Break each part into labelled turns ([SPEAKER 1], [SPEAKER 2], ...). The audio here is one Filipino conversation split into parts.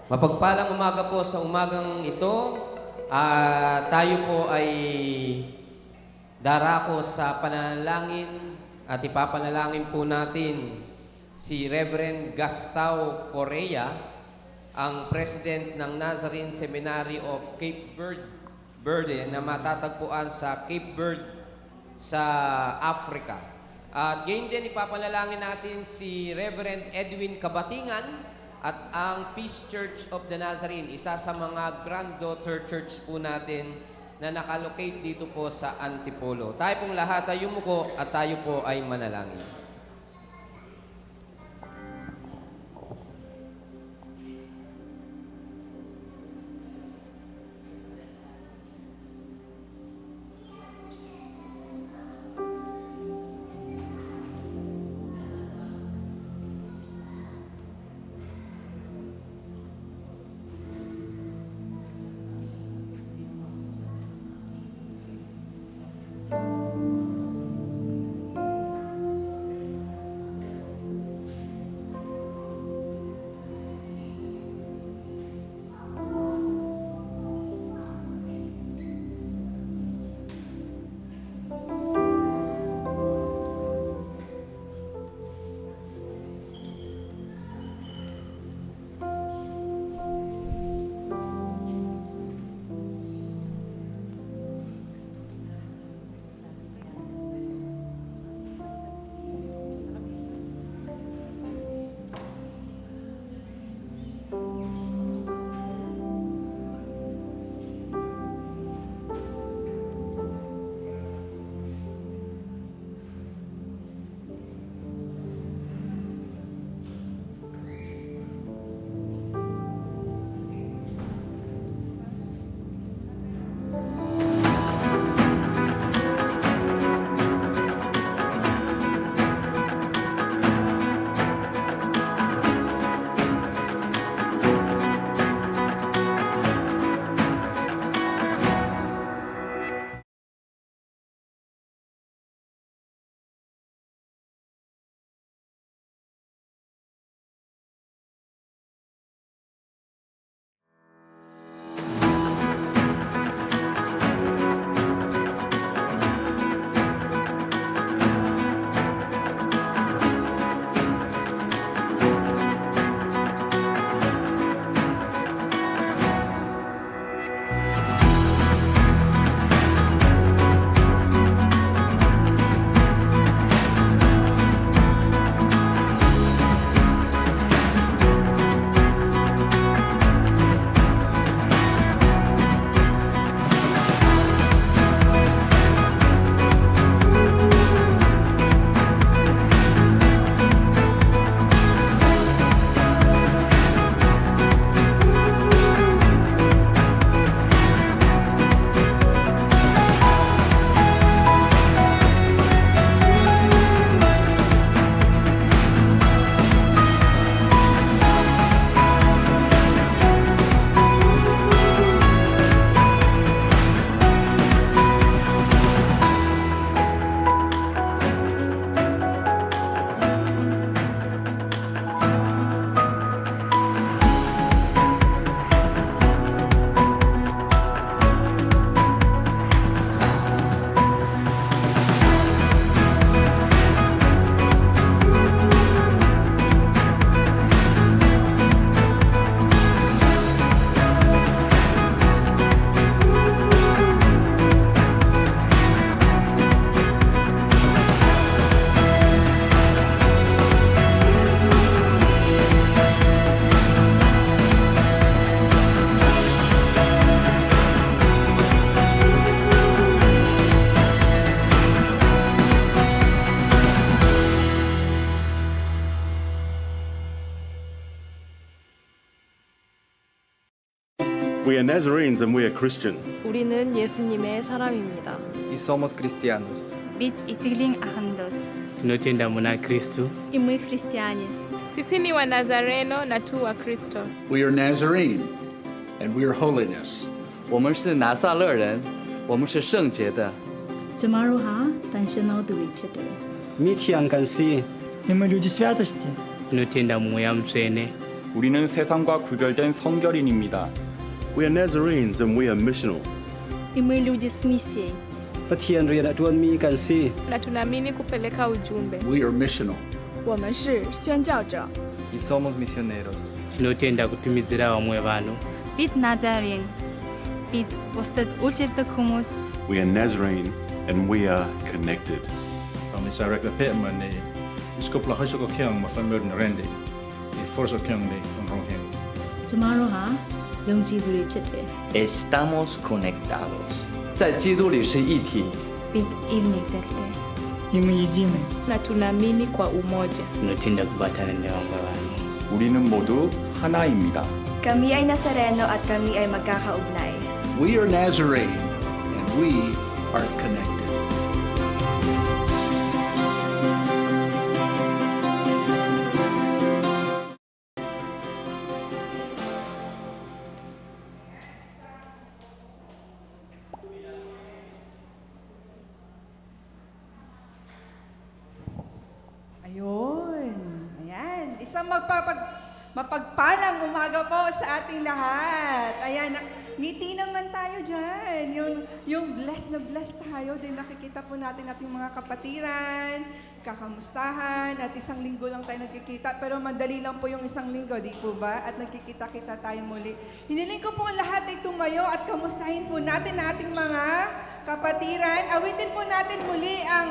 [SPEAKER 1] Mapagpalang umaga po sa umagang ito. Tayo po ay darako sa panalangin at ipapanalangin po natin si Reverend Gastao Correa, ang President ng Nazarene Seminary of Cape Verde na matatagpuan sa Cape Verde sa Africa. At gayon din ipapanalangin natin si Reverend Edwin Kabatingan at ang Peace Church of the Nazarene, isa sa mga granddaughter church po natin na nakalocate dito po sa Antipolo. Tayo pong lahat ay yumuko at tayo po ay manalangin.
[SPEAKER 2] We are Nazarenes and we are Christian.
[SPEAKER 3] 우리는 예수님의 사람입니다.
[SPEAKER 4] Y somos cristianos.
[SPEAKER 5] Bit itiling ahandos.
[SPEAKER 6] Tunatenda mwana Kristo.
[SPEAKER 5] Imwe Kristiani.
[SPEAKER 3] Sisi ni Wanazareno na tu wa Kristo.
[SPEAKER 7] We are Nazarene, and we are holiness.
[SPEAKER 6] 我们是拿撒勒人，我们是圣洁的。
[SPEAKER 5] Jamaruha, таншино дуичede.
[SPEAKER 8] Митьян Канси.
[SPEAKER 9] И мы люди святости.
[SPEAKER 6] Tunatenda moyo msene.
[SPEAKER 4] 우리는 세상과 구별된 성결인입니다.
[SPEAKER 2] We are Nazarenes and we are missional.
[SPEAKER 5] Imeludis Missie.
[SPEAKER 8] ประเทียนเรียนอดวนมีกันซี
[SPEAKER 3] na tunaamini kupeleka ujumbe.
[SPEAKER 7] We are missional.
[SPEAKER 3] 我们是宣教者。
[SPEAKER 6] Y somos misioneros.
[SPEAKER 9] tinotenda kutumizira vamwe vanhu.
[SPEAKER 5] Bit Nazarene. Bit posted ulchet kumus.
[SPEAKER 2] We are Nazarene and we are connected.
[SPEAKER 10] Kami sa rekla peman ni iskopla haso ko kyang ma famir na rendi. I forso kyang ni onrohen.
[SPEAKER 5] ကျမတို့ဟာယုံကြည်သူတွေဖြစ်တယ်
[SPEAKER 6] Estamos conectados. 在基督里是一体。
[SPEAKER 5] Bit evening tekle.
[SPEAKER 3] Na tunaamini kwa umoja.
[SPEAKER 9] tinotenda kubatana na vamwe vanhu.
[SPEAKER 4] 우리는 모두 하나입니다.
[SPEAKER 5] Kami ay Nazareno at kami ay magkakaugnay.
[SPEAKER 7] We are Nazarene, and we are connected.
[SPEAKER 11] Ayun. Ayan. Isang mapagpalang umaga po sa ating lahat. Ayan. Ngiti naman tayo dyan. Yung blessed na blessed tayo. Din nakikita po natin ating mga kapatiran, kakamustahan, at isang linggo lang tayo nagkikita. Pero madali lang po yung isang linggo, di po ba? At nagkikita-kita tayo muli. Hiniling ko po ang lahat ay tumayo at kamustahin po natin ating mga kapatiran. Awitin po natin muli ang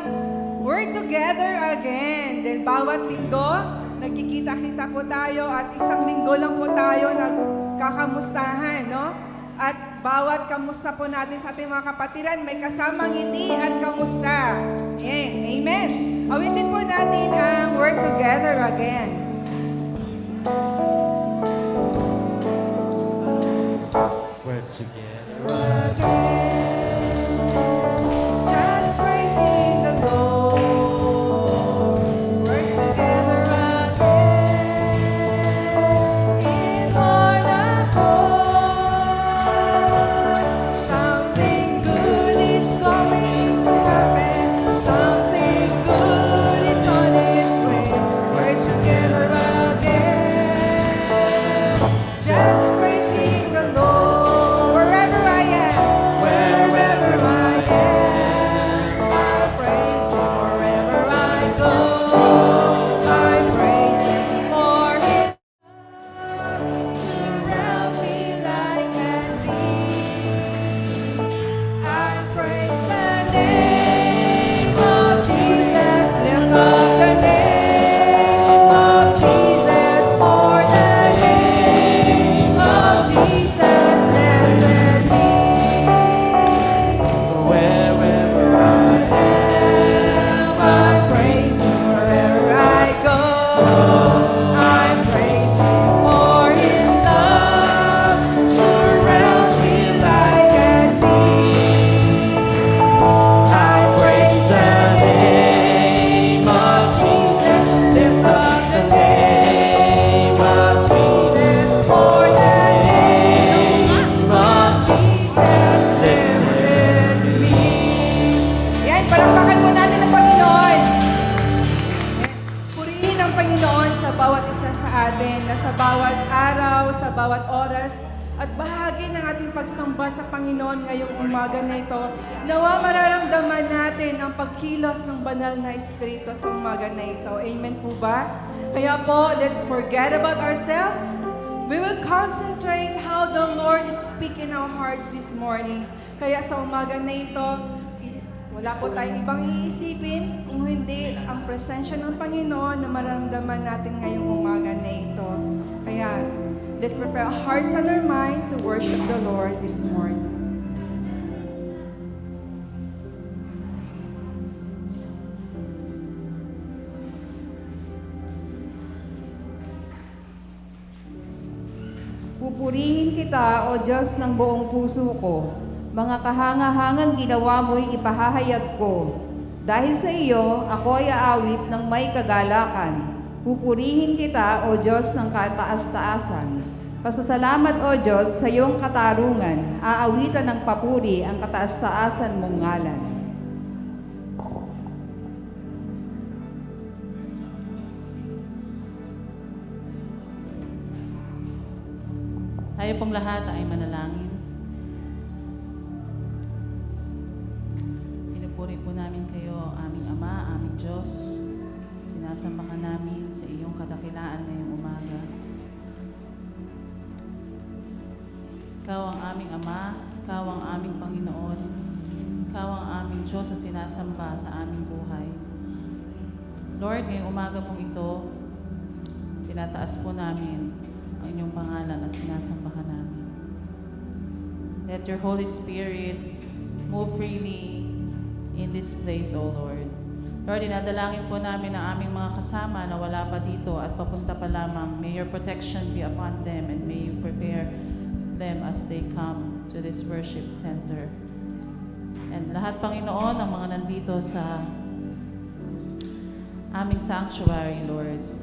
[SPEAKER 11] We're Together Again. Dahil bawat linggo, nagkikita-kita po tayo at isang linggo lang po tayo nagkakamustahan, no? At bawat kamusta po natin sa ating mga kapatiran, may kasamang ngiti at kamusta. Amen. Amen. Awitin po natin ang We're Together Again.
[SPEAKER 9] We're together
[SPEAKER 11] Again. Just praising the Lord. We're together again in one accord. Something good is going to happen. Something good is on its way. We're together again. Just praising the Lord. Wherever I am, wherever I am, I praise Him. Wherever I go, I praise Him for His love surrounds me like a sea. I praise the name of Jesus. Lift up the name of Jesus, for the name of Jesus lifted me. Wherever I am, I praise Him. Wherever I go, I praise Him, for His love surrounds me like a sea. I praise the name of Jesus. Lift up the name of Jesus, for the name of Jesus lifted me. Yan, palakpakan po natin ang Panginoon. Purihin ang Panginoon sa bawat isa sa atin, na sa bawat araw, sa bawat oras, at bahagi ng ating pagsamba sa Panginoon ngayong umaga na ito. Nawa mararamdaman natin ang pagkilos ng banal na Espiritu sa umaga na ito. Amen po ba? Kaya po, let's forget about ourselves. We will concentrate how the Lord is speaking our hearts this morning. Kaya sa umaga na ito, wala po tayong ibang iisipin kung hindi ang presensya ng Panginoon na mararamdaman natin ngayong umaga na ito. Kaya, let's prepare our hearts and our minds to worship the Lord this morning. Pupurihin kita, O Diyos, ng buong puso ko. Mga kahanga-hangang ginawa mo'y ipahahayag ko. Dahil sa iyo, ako ay aawit ng may kagalakan. Pupurihin kita, O Diyos ng kataas-taasan. Pasasalamat, O Diyos, sa iyong katarungan. Aawitan ng papuri ang kataas-taasan mong ngalan.
[SPEAKER 12] Tayo pong lahat ay manalangin. Pinupuri po namin kayo, aming Ama, aming Diyos. Sinasamba ka namin sa iyong kadakilaan ngayong umaga. Ikaw ang aming Ama, Ikaw ang aming Panginoon, Ikaw ang aming Diyos sa sinasamba sa aming buhay. Lord, ngayong umaga pong ito, tinataas po namin ang inyong pangalan at sinasamba ka namin. Let your Holy Spirit move freely in this place, O Lord. Lord, inadalangin po namin ang aming mga kasama na wala pa dito at papunta pa lamang. May your protection be upon them and may you prepare them as they come to this worship center. And lahat, Panginoon, ang mga nandito sa aming sanctuary, Lord.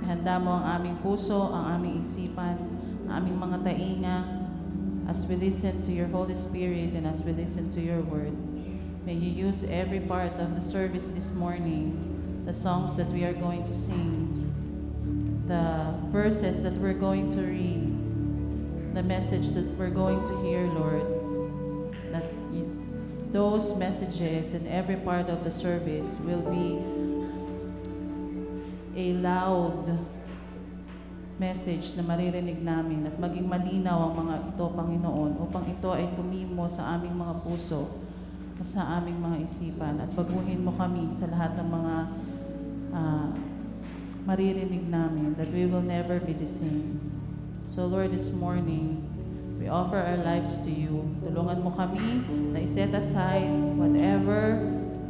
[SPEAKER 12] Ihanda mo ang aming puso, ang aming isipan, ang aming mga tainga as we listen to your Holy Spirit and as we listen to your word. May you use every part of the service this morning, the songs that we are going to sing, the verses that we're going to read, the message that we're going to hear, Lord, that those messages and every part of the service will be a loud message na maririnig namin at maging malinaw ang mga ito, Panginoon, upang ito ay tumimo sa aming mga puso at sa aming mga isipan at baguhin mo kami sa lahat ng mga maririnig namin, that we will never be the same. So Lord, this morning, we offer our lives to you. Tulungan mo kami na iset aside whatever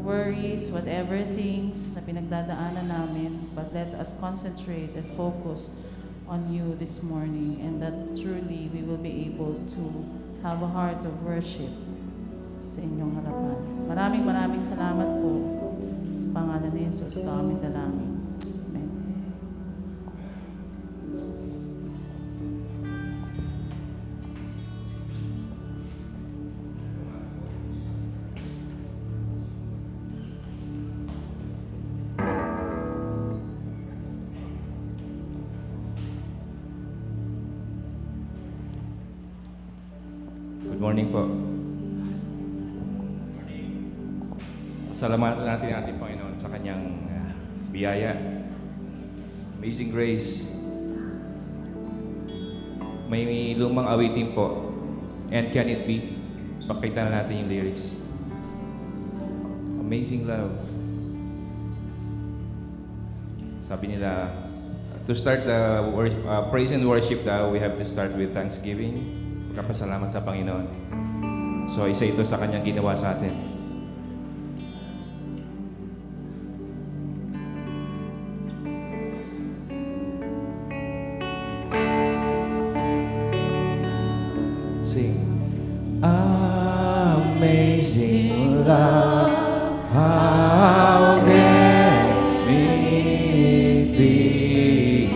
[SPEAKER 12] worries, whatever things na pinagdadaanan namin, but let us concentrate and focus on you this morning, and that truly we will be able to have a heart of worship sa inyong harapan. Maraming salamat po sa pangalan ni Jesus na aming dalangin. Amen.
[SPEAKER 13] Good morning po. Salamatan natin Panginoon sa kanyang biyaya. Amazing Grace. May lumang awitin po. And Can It Be? Pakita na natin yung lyrics. Amazing Love. Sabi nila, to start the praise and worship we have to start with thanksgiving. Pagkapasalamat sa Panginoon. So, isa ito sa kanyang ginawa sa atin. Sing. Amazing love, how can it be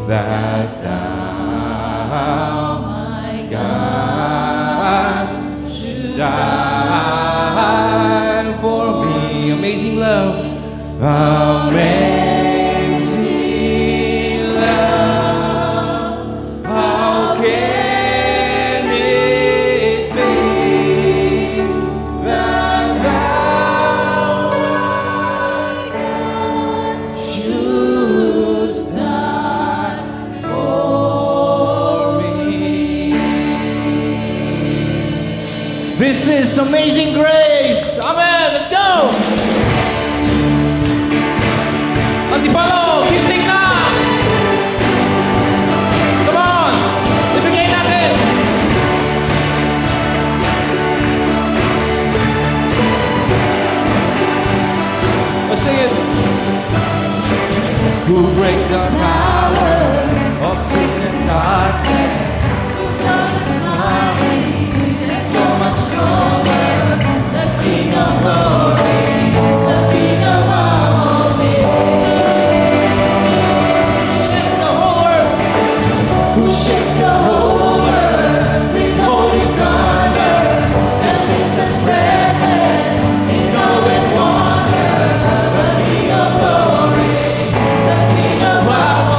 [SPEAKER 13] that thou, my God, should die for me? Amazing love, amazing love, how can it be that thou, my God, should die for me? This is Amazing Grace. Amen. Let's go. Antipolo, gising na! Come on! Ibigay natin! Let's sing it! Who breaks the power of sin and darkness? Whose love is mighty and so much stronger? The King of glory, the King of all who shakes the whole world with holy thunder and leaves us breathless in awe and wonder. The King of glory, the King of all.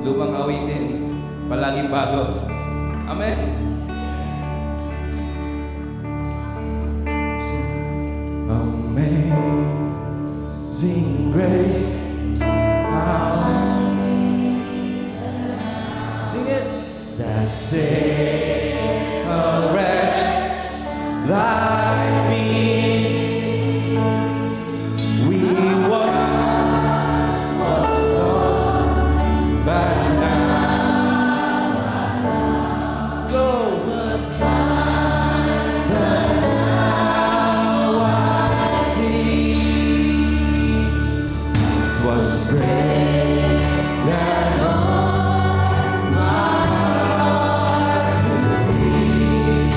[SPEAKER 1] lumang awitin, palaging bago. Amen. Amazing grace, sing it. That saved a wretch like me. We once was lost, but now let's go. But now I see it was grace that opened my heart to thee.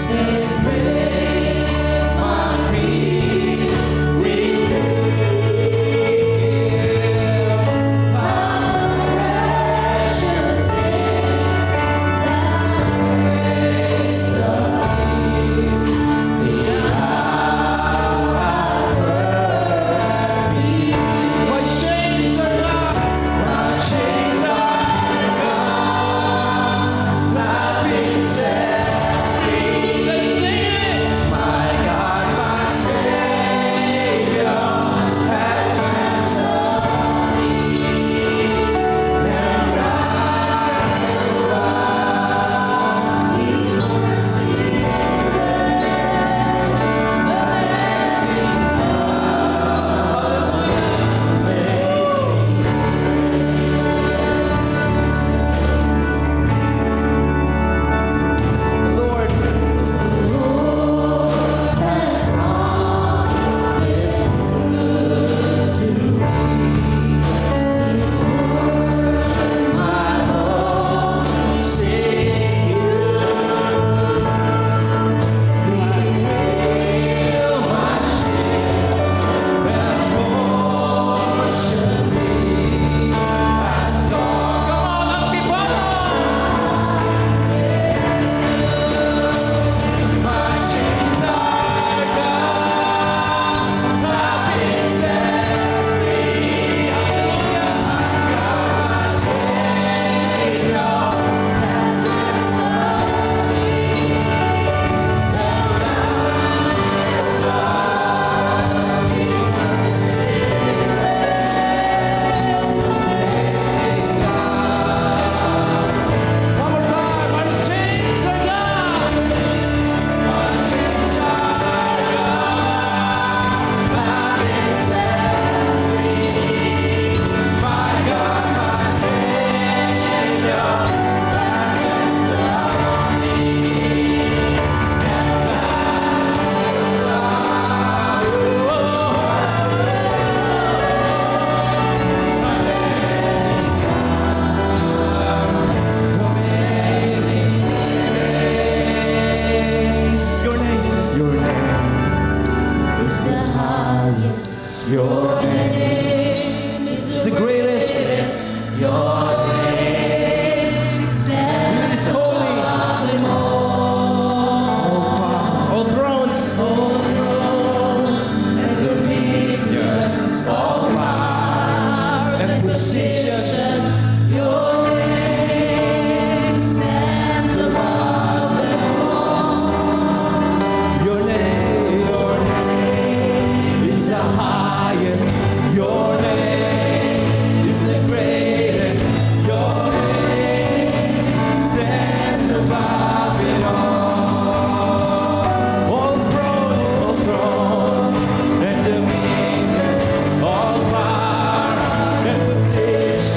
[SPEAKER 1] It raised my peace within. My precious days, that grace of thee, the hour I first believed. My chains are gone, my chains are gone, I've been set free. Let's sing it. My God, my Savior has ransomed me, and I His mercy Lord, has promised good to me. His word, my hope, secure. He will my shield and portion be. As long, come on, let me my chains are gone, I've been set free. Hallelujah. My Savior has ransomed me, and one more time, my chains are gone. My chains are gone, I've been set free. My God, my Savior has ransomed me, and amazing grace. Your name is the highest. Your name is the greatest. Your name is holy. All thrones and dominions, all powers and positions. Your name stands above them all. Your name is the highest. Your name is the greatest. Your name stands above it all. All thrones and dominion, all power and position.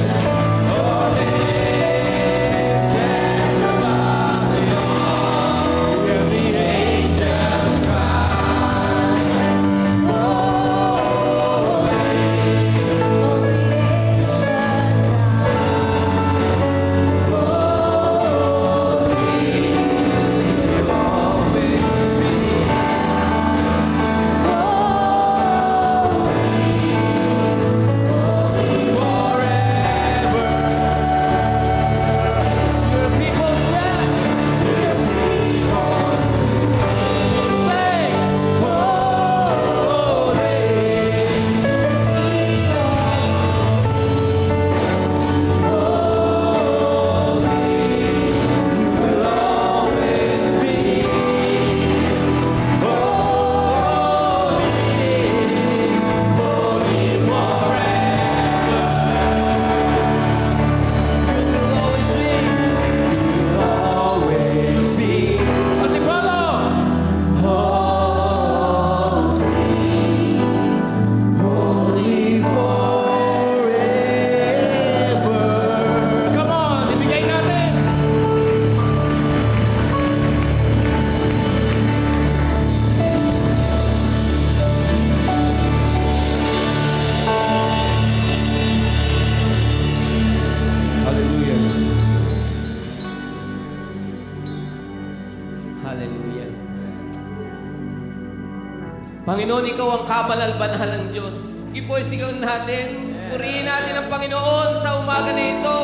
[SPEAKER 1] Panginoon, Ikaw ang kabanal-banal ng Diyos. Sige po, sigaw natin. Purihin natin ang Panginoon sa umaga na ito.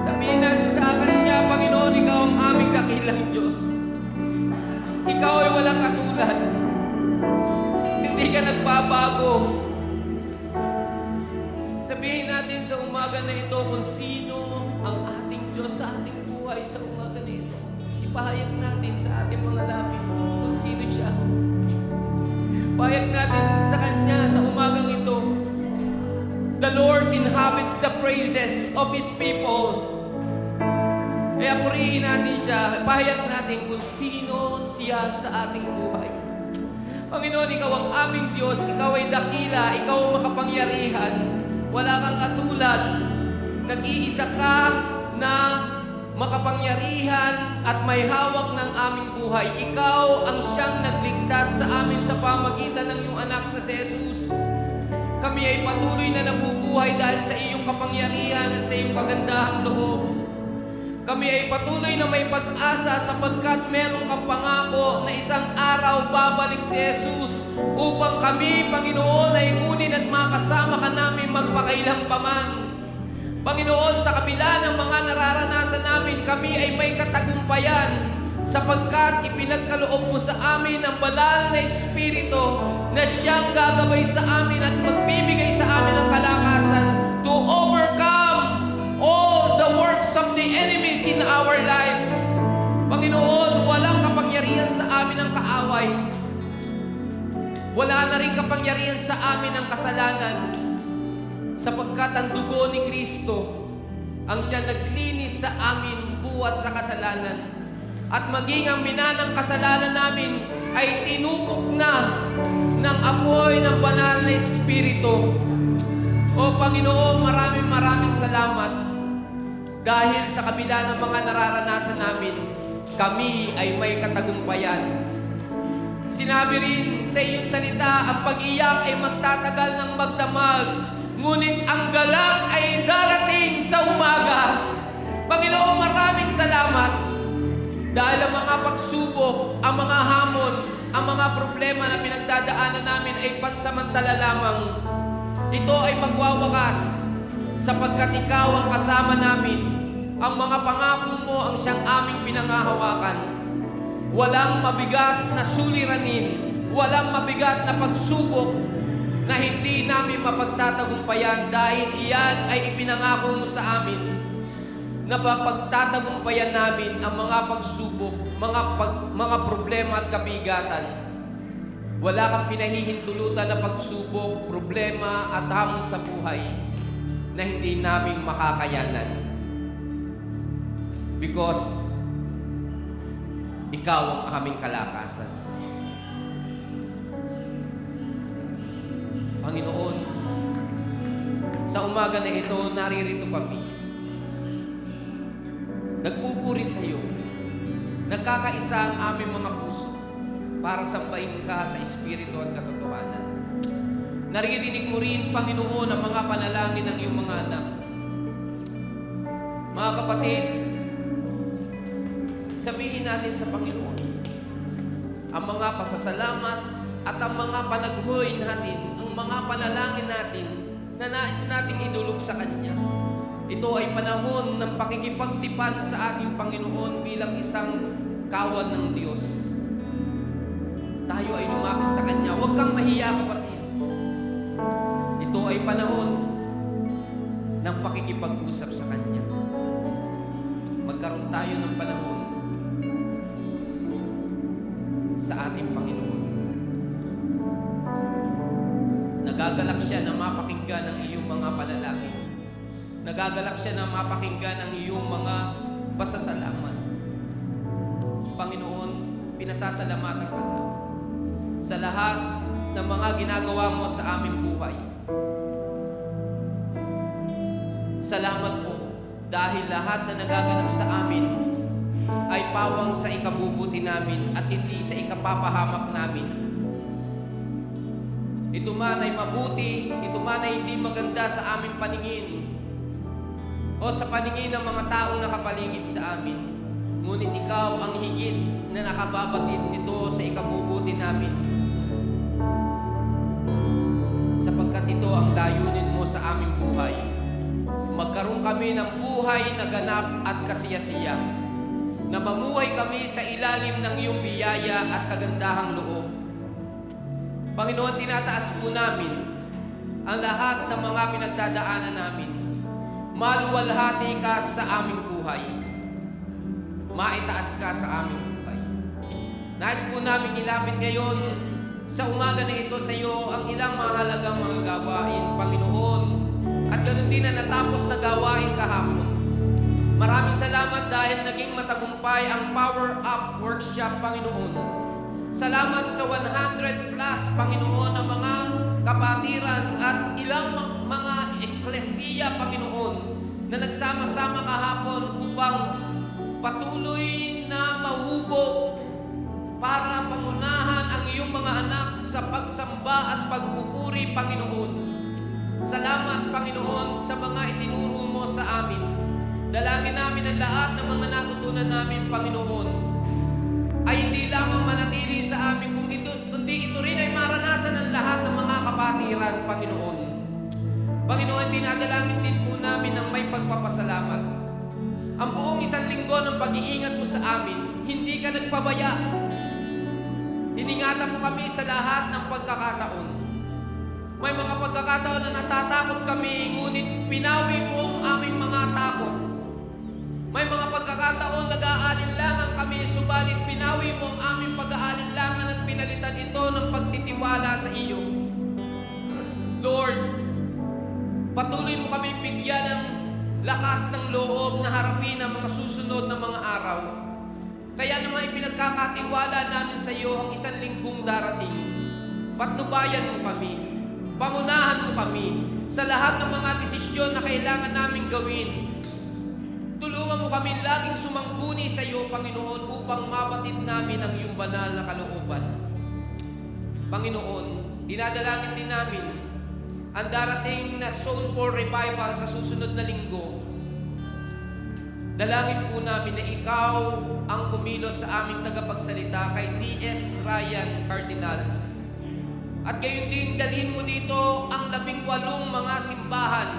[SPEAKER 1] Sabihin natin sa Kanya, Panginoon, Ikaw ang aming dakilang Diyos. Ikaw ay walang katulad. Hindi ka nagbabago. Sabihin natin sa umaga na ito kung sino ang ating Diyos sa ating buhay sa umaga na ito. Ipahayag natin sa ating mga labi kung sino siya. Pahayag natin sa Kanya sa umagang ito. The Lord inhabits the praises of His people. Kaya purihin natin siya. Pahayag natin kung sino siya sa ating buhay. Panginoon, Ikaw ang aming Diyos. Ikaw ay dakila. Ikaw ang makapangyarihan. Wala kang katulad. Nag-iisa ka na makapangyarihan at may hawak ng aming buhay. Ikaw ang siyang nagligtas sa amin sa pamagitan ng iyong anak na si Jesus. Kami ay patuloy na nabubuhay dahil sa iyong kapangyarihan at sa iyong kagandahang loob. Kami ay patuloy na may pag-asa sapagkat meron kang pangako na isang araw babalik si Jesus upang kami, Panginoon, ay kunin at makasama ka namin magpakailang paman. Panginoon, sa kabila ng mga nararanasan namin, kami ay may katagumpayan sapagkat ipinagkaloob mo sa amin ang banal na Espiritu na siyang gagabay sa amin at magbibigay sa amin ng kalakasan to overcome all the works of the enemies in our lives. Panginoon, walang kapangyarihan sa amin ang kaaway. Wala na rin kapangyarihan sa amin ang kasalanan sapagkat ang dugo ni Kristo ang siya naglinis sa amin buwat sa kasalanan. At maging ang minanang kasalanan namin ay tinupok na ng apoy ng banal na Espiritu. O Panginoon, maraming salamat dahil sa kabila ng mga nararanasan namin, kami ay may katagumpayan. Sinabi rin sa iyong salita, ang pag-iyak ay magtatagal ng magdamag, ngunit ang galak ay darating sa umaga. Panginoon, maraming salamat dahil ang mga pagsubok, ang mga hamon, ang mga problema na pinagdadaanan namin ay pansamantala lamang. Ito ay magwawakas sapagkat Ikaw ang kasama namin. Ang mga pangako mo ang siyang aming pinangahawakan. Walang mabigat na suliranin, walang mabigat na pagsubok na hindi namin mapagtatagumpayan dahil iyan ay ipinangako mo sa amin na mapagtatagumpayan namin ang mga pagsubok, mga problema at kabigatan. Wala kang pinahihintulutan na pagsubok, problema at hamon sa buhay na hindi namin makakayanan. Because Ikaw ang aming kalakasan. Panginoon, sa umaga na ito, naririto kami. Nagpupuri sa iyo. Nagkakaisa ang aming mga puso para sambahin ka sa Espiritu at katotohanan. Naririnig mo rin, Panginoon, ang mga panalangin ng iyong mga anak. Mga kapatid, sabihin natin sa Panginoon ang mga pasasalamat at ang mga panaghoy natin, ang mga panalangin natin na nais nating idulog sa Kanya. Ito ay panahon ng pakikipagtipan sa ating Panginoon bilang isang kawan ng Diyos. Tayo ay lumapit sa Kanya. Huwag kang mahiya, kapatid. Ito ay panahon ng pakikipag-usap sa Kanya. Magkaroon tayo ng panahon sa ating Panginoon. Nagagalak siya na mapakinggan ang iyong mga panalangin. Nagagalak siya na mapakinggan ang iyong mga pasasalamat. Panginoon, pinasasalamatan ka na sa lahat ng mga ginagawa mo sa aming buhay. Salamat po dahil lahat na nagaganap sa amin ay pawang sa ikabubuti namin at hindi sa ikapapahamak namin. Ito man ay mabuti, ito man ay hindi maganda sa aming paningin o sa paningin ng mga taong nakapaligid sa amin. Ngunit Ikaw ang higit na nakababatid nito sa ikabubuti namin. ito ang layunin mo sa aming buhay. Magkaroon kami ng buhay na ganap at kasiyasiya, na mamuhay kami sa ilalim ng iyong biyaya at kagandahang loob. Panginoon, tinataas po namin ang lahat ng mga pinagdadaanan namin. Maluwalhati ka sa aming buhay. Maitaas ka sa aming buhay. Nais po namin ilapit ngayon sa umaga na ito sa iyo ang ilang mahalagang mga gawain, Panginoon, at ganoon din na natapos na gawain kahapon. Maraming salamat dahil naging matagumpay ang Power Up Workshop, Panginoon. Salamat sa 100 plus, Panginoon, ng mga kapatiran at ilang mga eklesiya, Panginoon, na nagsama-sama kahapon upang patuloy na mahubog para pangunahan ang iyong mga anak sa pagsamba at pagpupuri, Panginoon. Salamat, Panginoon, sa mga itinuro mo sa amin. Dalangin namin ang lahat ng mga natutunan namin, Panginoon, ay hindi lamang manatili sa amin, kundi ito rin ay maranasan ng lahat ng mga kapatiran, Panginoon. Panginoon, dinadalangin din po namin ng may pagpapasalamat. Ang buong isang linggo ng pag-iingat mo sa amin, hindi ka nagpabaya. Iningatan mo kami sa lahat ng pagkakataon. May mga pagkakataon na natatakot kami, ngunit pinawi mo ang aming mga takot. May mga pagkakataon nag-aalinlangan kami, subalit pinawi mo ang aming pag-aalinlangan at pinalitan ito ng pagtitiwala sa iyo. Lord, patuloy mo kami bigyan ng lakas ng loob na harapin ang mga susunod na mga araw. Kaya naman ipinagkakatiwala namin sa iyo ang isang linggong darating. Patnubayan mo kami, pangunahan mo kami sa lahat ng mga desisyon na kailangan namin gawin. Tulungan mo kami laging sumangguni sa iyo, Panginoon, upang mabatid namin ang iyong banal na kalooban. Panginoon, dinadalangin din namin ang darating na Soul for Revival sa susunod na linggo. Dalangin po namin na ikaw ang kumilos sa aming tagapagsalita kay D.S. Ryan Cardinal. At gayon din, dalhin mo dito ang 18 mga simbahan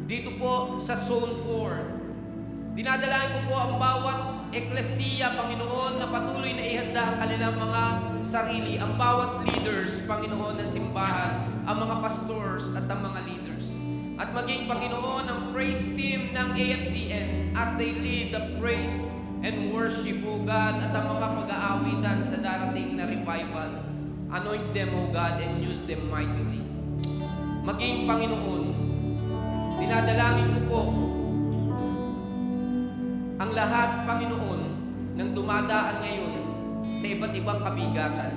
[SPEAKER 1] dito po sa Zone 4. Dinadalangin ko po ang bawat eklesiya, Panginoon, na patuloy na ihanda ang kanilang mga sarili, ang bawat leaders, Panginoon, ng simbahan, ang mga pastors at ang mga leaders. At maging, Panginoon, ang praise team ng AFCN as they lead the praise and worship, O God, at ang mga pag-aawitan sa darating na revival. Anoint them, O God, and use them mightily. Maging, Panginoon, dinadalangin ko po ang lahat, Panginoon, ng dumadaan ngayon sa iba't ibang kabigatan.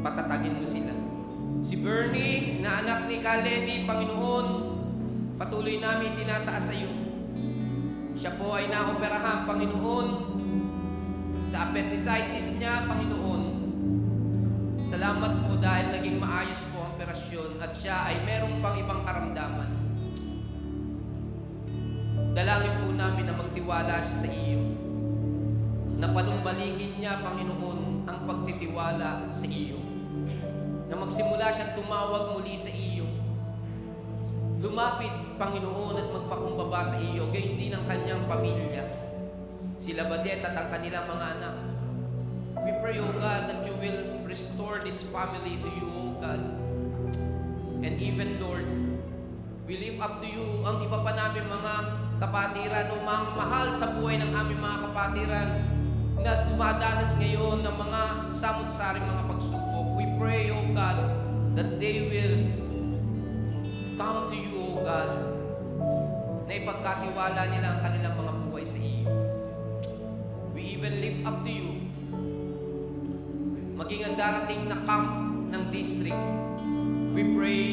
[SPEAKER 1] Patatagin mo sila. Si Bernie, na anak ni Kaleni, Panginoon, patuloy namin tinataas sa iyo. Siya po ay naoperahan, Panginoon, sa appendicitis niya, Panginoon. Salamat po dahil naging maayos po ang operasyon at siya ay merong pang ibang karamdaman. Dalangin po namin na magtiwala siya sa iyo. Na panumbalikin niya, Panginoon, ang pagtitiwala sa iyo. Na magsimula siyang tumawag muli sa iyo. Lumapit, Panginoon, at magpakumbaba sa iyo, gayon din ang kanyang pamilya. Sila Badet at ang kanilang mga anak. We pray, O God, that you will restore this family to you, O God. And even, Lord, we lift up to you ang iba pa namin mga kapatiran o mga mahal sa buhay ng aming mga kapatiran na dumadanas ngayon ng mga samot-saring mga pagsubok. We pray, O God, that they will come to you, O God, na ipagkatiwala nila ang kanilang mga buhay sa iyo. We even lift up to you maging ang darating na camp ng district. We pray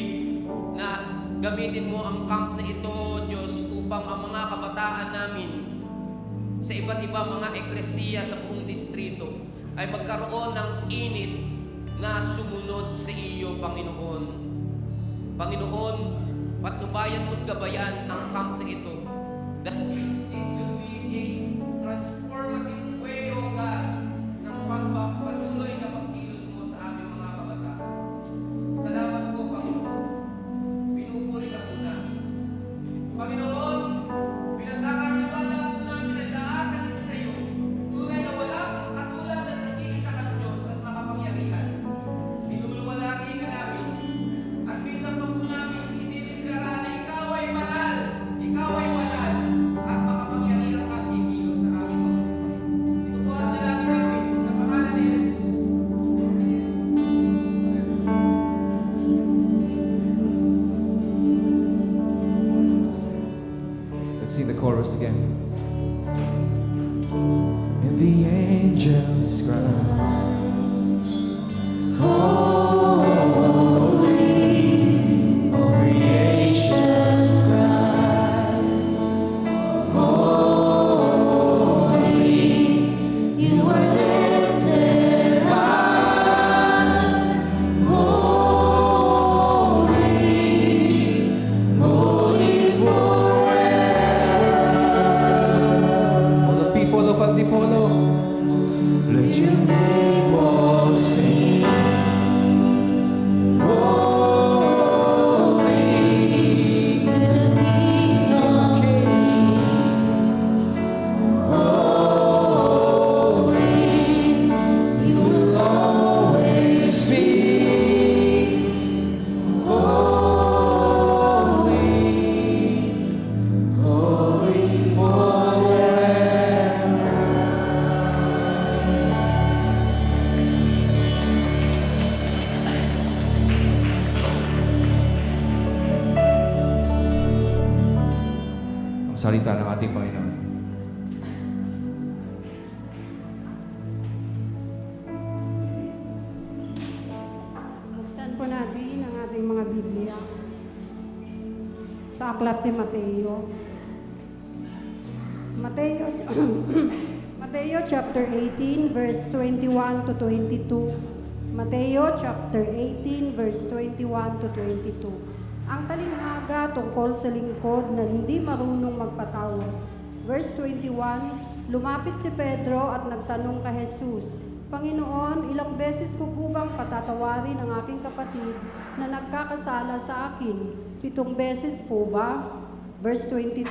[SPEAKER 1] na gamitin mo ang camp na ito, Diyos, upang ang mga kabataan namin sa iba't iba mga eklesiya sa buong distrito ay magkaroon ng init na sumunod sa iyo, Panginoon. Panginoon, patnubayan mo't gabayan ang camp na ito. That this will be a transformative way, O God, ng pagpapatuloy na pagkilos mo sa aming mga kabataan. Salamat po, Panginoon.
[SPEAKER 13] chorus again. And the angels cry, holy, all creation's cries, holy, you are lifted high, holy, holy forever. All the people of Antipolo, let your people sing. Holy to the King of Kings. Holy, you will always be. Holy, holy forever. Ang salita ng ating Panginoon.
[SPEAKER 14] Buksan po natin ang ating mga Biblia sa Aklat ni Mateo. Mateo chapter 18 verse 21 to 22. Mateo chapter 18 verse 21 to 22. Ang talinghaga tungkol sa lingkod na hindi marunong magpatawad. Verse 21, lumapit si Pedro at nagtanong kay Jesus, Panginoon, ilang beses ko po bang patatawarin ang aking kapatid na nagkakasala sa akin? 7 beses po ba? Verse 22,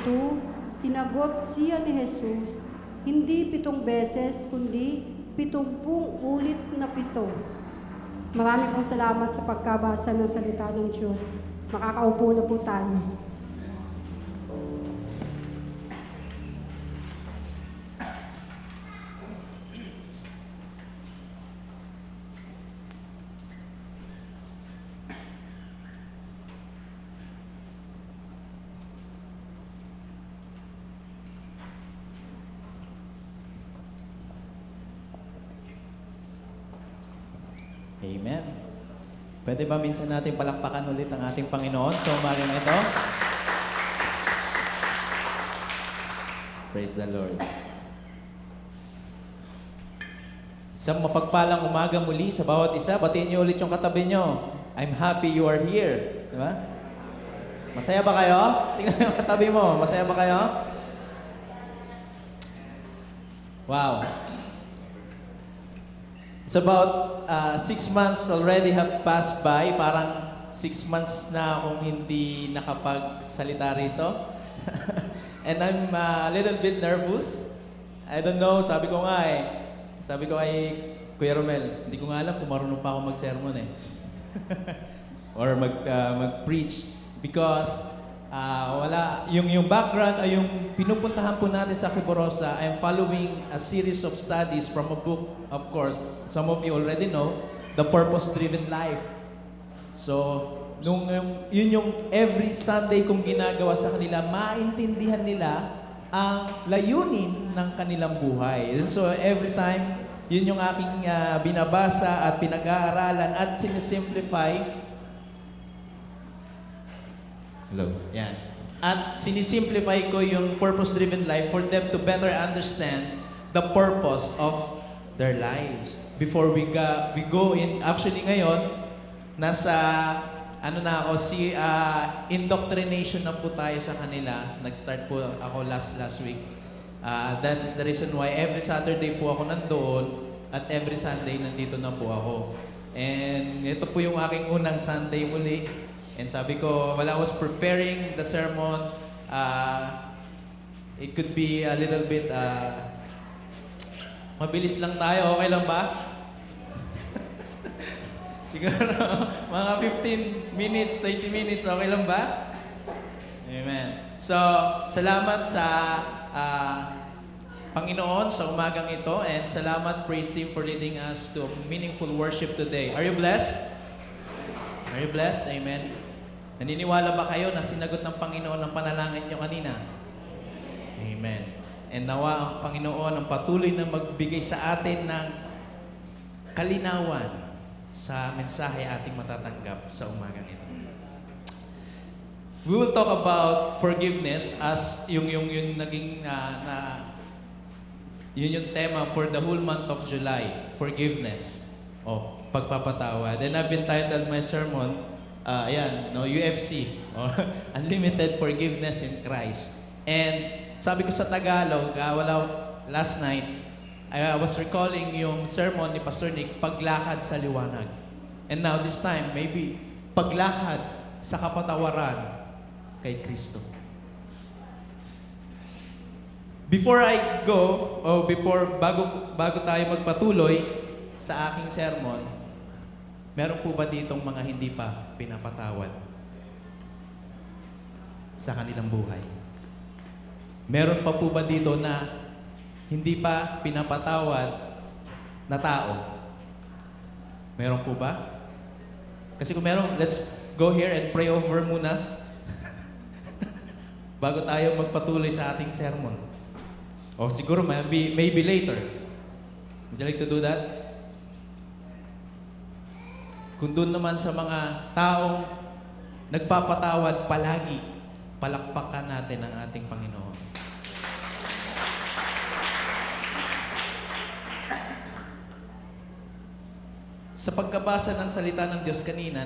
[SPEAKER 14] sinagot siya ni Jesus, hindi 7 beses, kundi 70 ulit na 7. Marami pong salamat sa pagkabasa ng salita ng Diyos. Makakaupo na po tayo.
[SPEAKER 13] Amen. Pwede ba minsan natin palakpakan ulit ang ating Panginoon sa umagang ito? Praise the Lord. Sa mapagpalang umaga muli sa bawat isa, batiin niyo ulit yung katabi niyo. I'm happy you are here. Di ba? Masaya ba kayo? Tingnan yung katabi mo. Masaya ba kayo? Wow. It's about 6 months already have passed by. Parang 6 months na akong hindi nakapagsalita rito. And I'm a little bit nervous. I don't know, sabi ko kay Kuya Romel, hindi ko nga alam kung marunong pa ako mag-sermon eh. Or mag-preach. Because wala, yung background ay yung pinupuntahan po natin sa Quiborosa. I'm following a series of studies from a book, of course, some of you already know, The Purpose-Driven Life. So, yun yung every Sunday kong ginagawa sa kanila, maintindihan nila ang layunin ng kanilang buhay. And so, every time, yun yung aking binabasa at pinag-aaralan at sinisimplify. Hello. Yan. At sinisimplify ko yung purpose-driven life for them to better understand the purpose of their lives. Before we go in, actually ngayon, nasa, indoctrination na po tayo sa kanila. Nag-start po ako last week. That is the reason why every Saturday po ako nandoon at every Sunday nandito na po ako. And ito po yung aking unang Sunday muli. And sabi ko, while I was preparing the sermon, it could be a little bit, mabilis lang tayo, okay lang ba? Siguro, mga 15 minutes, 30 minutes, okay lang ba? Amen. So, salamat sa Panginoon sa umagang ito, and salamat, praise team, for leading us to meaningful worship today. Are you blessed? Are you blessed? Amen. Naniniwala ba kayo na sinagot ng Panginoon ang panalangin nyo kanina?
[SPEAKER 15] Amen. And nawa ang Panginoon ang patuloy na magbigay sa atin ng kalinawan sa mensahe ating matatanggap sa umagang ito. We will talk about forgiveness as yung naging yun yung tema for the whole month of July, forgiveness o pagpapatawad. And I've entitled my sermon UFC or Unlimited Forgiveness in Christ. And sabi ko sa Tagalog, last night, I was recalling yung sermon ni Pastor Nick, Paglakad sa Liwanag. And now this time, maybe paglakad sa kapatawaran kay Kristo. Before I go, bago tayo magpatuloy sa aking sermon, meron po ba ditong mga hindi pa pinapatawad sa kanilang buhay? Meron pa po ba dito na hindi pa pinapatawad na tao? Meron po ba? Kasi kung meron, let's go here and pray over muna bago tayo magpatuloy sa ating sermon. O siguro maybe later. Would you like to do that? Kung doon naman sa mga taong nagpapatawad palagi, palakpakan natin ang ating Panginoon. Sa pagkabasa ng salita ng Diyos kanina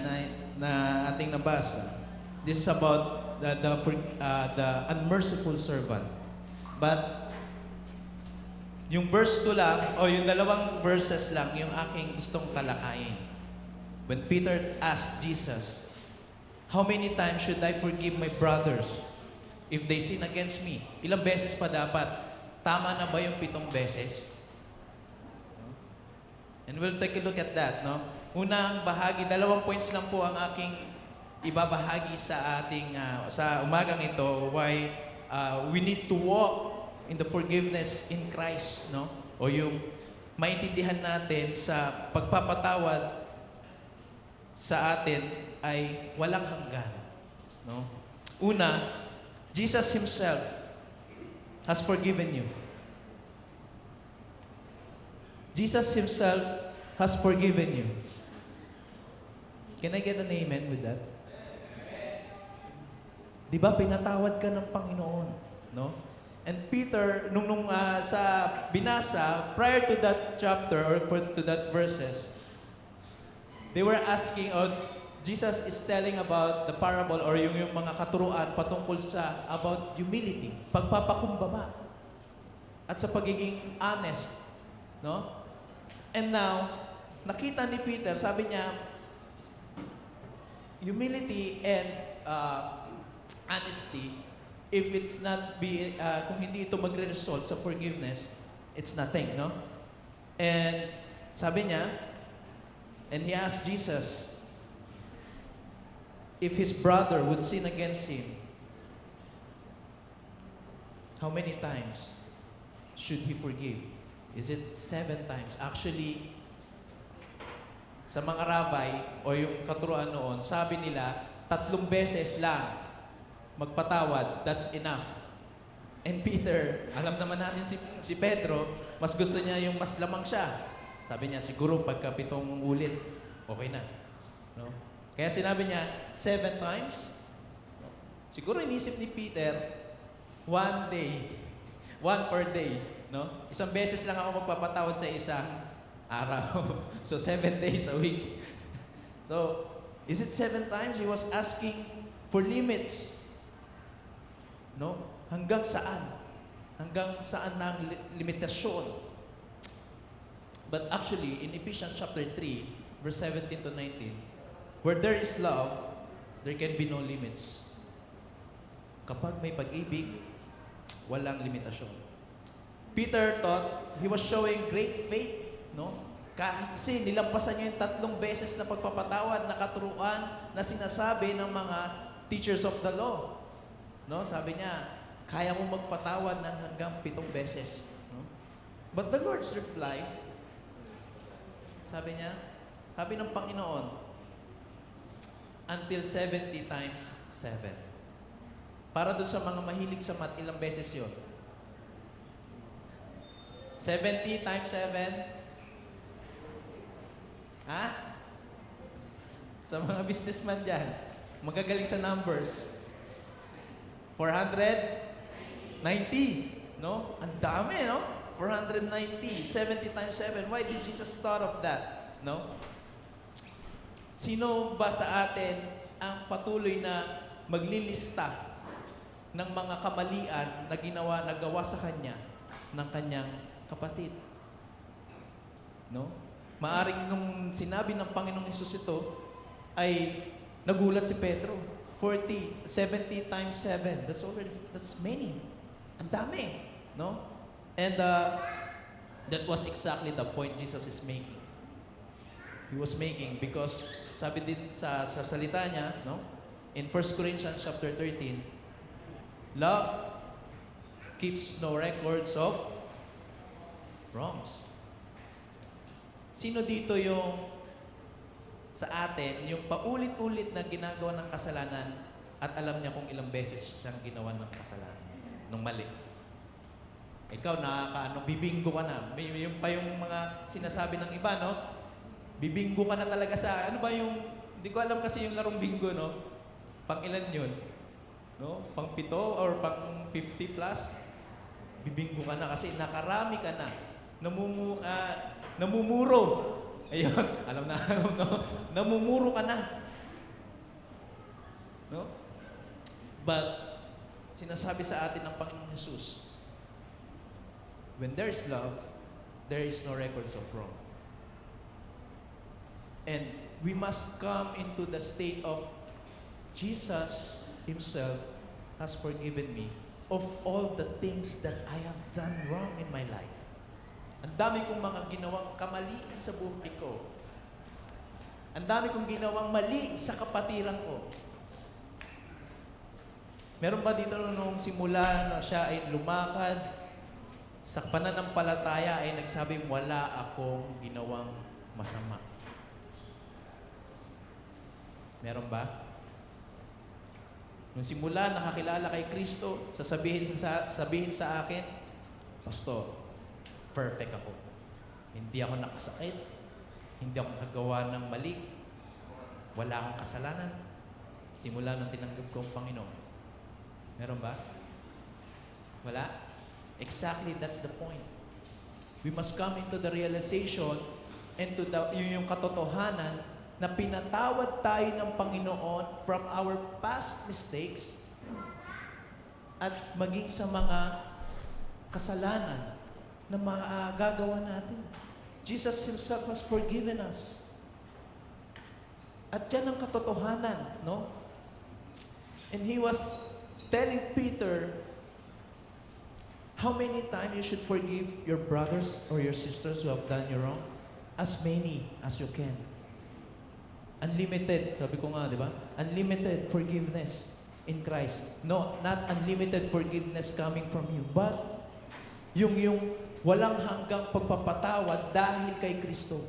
[SPEAKER 15] na ating nabasa, this is about the unmerciful servant. But yung verse 2 lang, o yung dalawang verses lang, yung aking gustong talakayin. When Peter asked Jesus, how many times should I forgive my brothers if they sin against me? Ilang beses pa dapat? Tama na ba yung 7 beses? And we'll take a look at that, no? Unang bahagi, 2 points lang po ang aking ibabahagi sa ating sa umagang ito, why we need to walk in the forgiveness in Christ, no? O yung maintindihan natin sa pagpapatawad sa atin ay walang hanggan, no? Una, Jesus Himself has forgiven you. Jesus Himself has forgiven you. Can I get an amen with that? Di ba pinatawad ka ng Panginoon, no? And Peter, nung sa binasa, prior to that chapter or to that verses, they were asking, Jesus is telling about the parable or yung mga katuruan patungkol sa about humility, pagpapakumbaba, at sa pagiging honest, no? And now, nakita ni Peter, sabi niya, humility and honesty, if it's not kung hindi ito magre-result sa forgiveness, it's nothing, no? And sabi niya, and he asked Jesus if his brother would sin against him, how many times should he forgive? Is it 7 times? Actually, sa mga rabbi o yung katuruan noon, sabi nila, 3 beses lang magpatawad, that's enough. And Peter, alam naman natin si Pedro, mas gusto niya yung mas lamang siya. Sabi niya, siguro pagka 7 ulit, okay na. No? Kaya sinabi niya, 7 times. Siguro inisip ni Peter, 1 day, 1 per day. No? 1 beses lang ako magpapatawad sa isang araw. So 7 days a week. So, is it 7 times? He was asking for limits. No? Hanggang saan? Hanggang saan na ang limitasyon? But actually, in Ephesians chapter 3, verse 17 to 19, where there is love, there can be no limits. Kapag may pag-ibig, walang limitasyon. Peter thought he was showing great faith, no? Kasi nilampasan niya yung 3 beses na pagpapatawad na katuruan na sinasabi ng mga teachers of the law. No, sabi niya, kaya mo magpatawad ng hanggang 7 beses. No? But the Lord's reply, sabi niya, sabi ng Panginoon, until 70 times 7. Para doon sa mga mahilig sa math, ilang beses yun? 70 times 7? Ha? Sa mga businessman dyan, magagaling sa numbers. 490, no? Ang dami, no? 490, 70 times 7. Why did Jesus thought of that? No? Sino ba sa atin ang patuloy na maglilista ng mga kamalian na nagawa sa kanya ng kanyang kapatid? No? Maaring nung sinabi ng Panginoong Hesus ito, ay nagulat si Pedro. 70 times 7. That's many. Ang dami. No? And that was exactly the point Jesus is making. He was making because sabi din sa salita niya, no? In 1 Corinthians chapter 13, love keeps no records of wrongs. Sino dito yung sa atin, yung paulit-ulit na ginagawa ng kasalanan at alam niya kung ilang beses siyang ginawa ng kasalanan, ng mali? Ikaw, bibinggo ka na. Yung pa yung mga sinasabi ng iba, no? Bibinggo ka na talaga sa, ano ba yung, hindi ko alam kasi yung larong bingo, no? Pang ilan yun? No? Pang 7 or pang 50 plus? Bibinggo ka na kasi nakarami ka na. Namumuro. Ayun, alam, no? Namumuro ka na. No? But, sinasabi sa atin ng Panginoong Jesus, when there is love, there is no records of wrong. And we must come into the state of Jesus Himself has forgiven me of all the things that I have done wrong in my life. Ang dami kong mga ginawang kamalian sa buhay ko. Ang dami kong ginawang mali sa kapatiran ko. Meron ba dito nung simula na siya ay lumakad, sa pananampalataya ay nagsabi, wala akong ginawang masama? Meron ba? Nung simula nakakilala kay Kristo, sasabihin sa akin, Pastor, perfect ako. Hindi ako nakasakit. Hindi ako nagawa ng mali. Wala akong kasalanan. Simula nung tinanggap ko ang Panginoon. Meron ba? Wala? Exactly, that's the point. We must come into the realization and to yung katotohanan na pinatawad tayo ng Panginoon from our past mistakes at maging sa mga kasalanan na magagawa natin. Jesus Himself has forgiven us. At yan ang katotohanan, no? And He was telling Peter, how many times you should forgive your brothers or your sisters who have done you wrong? As many as you can. Unlimited, sabi ko nga, di ba? Unlimited forgiveness in Christ. No, not unlimited forgiveness coming from you, but yung walang hanggang pagpapatawad dahil kay Kristo.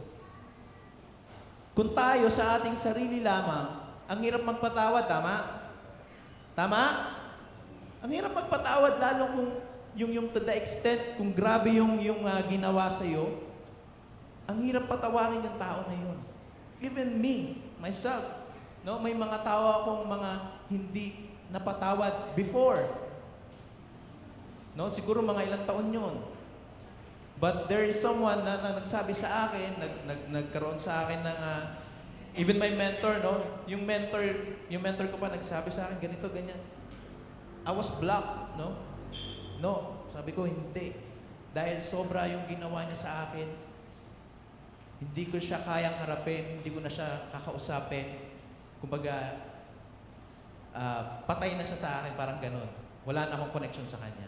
[SPEAKER 15] Kung tayo sa ating sarili lamang, ang hirap magpatawad, tama? Tama? Ang hirap magpatawad lalo kung yung to the extent, kung grabe yung ginawa sa iyo, ang hirap patawarin yung tao na yun. Even me, myself, no? May mga tao akong mga hindi napatawad before. No? Siguro mga ilang taon yun. But there is someone na nagsabi sa akin, nagkaroon sa akin ng, even my mentor, no? Yung mentor ko pa nagsabi sa akin, ganito, ganyan. I was blocked, no? No, sabi ko, hindi. Dahil sobra yung ginawa niya sa akin, hindi ko siya kayang harapin, hindi ko na siya kakausapin. Kumbaga, patay na siya sa akin, parang ganun. Wala na akong connection sa kanya.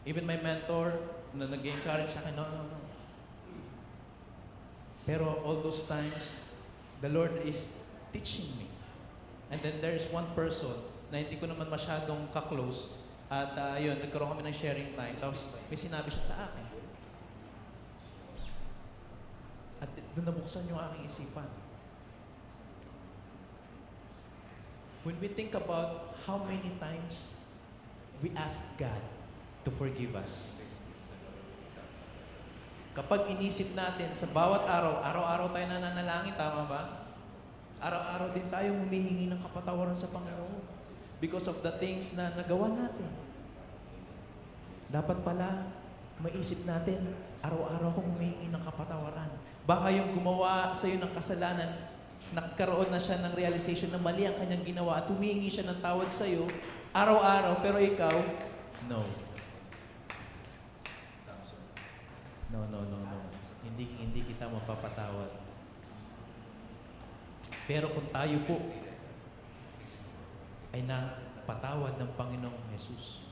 [SPEAKER 15] Even my mentor, na nag-encourage sa akin, no. Pero all those times, the Lord is teaching me. And then there is one person na hindi ko naman masyadong ka-close. At yun, nagkaroon kami ng sharing time. Tapos may sinabi siya sa akin. At doon nabuksan yung aking isipan. When we think about how many times we ask God to forgive us, Kapag inisip natin sa bawat araw, araw-araw tayo nananalangin, tama ba? Araw-araw din tayo humihingi ng kapatawaran sa Panginoon because of the things na nagawa natin. Dapat pala, maisip natin, araw-araw akong humihingi ng kapatawaran. Baka yung gumawa sa iyo ng kasalanan, nagkaroon na siya ng realization na mali ang kanyang ginawa at humihingi siya ng tawad sa iyo araw-araw, pero ikaw, no. No. Hindi kita mapapatawad. Pero kung tayo po ay napatawad ng Panginoong Jesus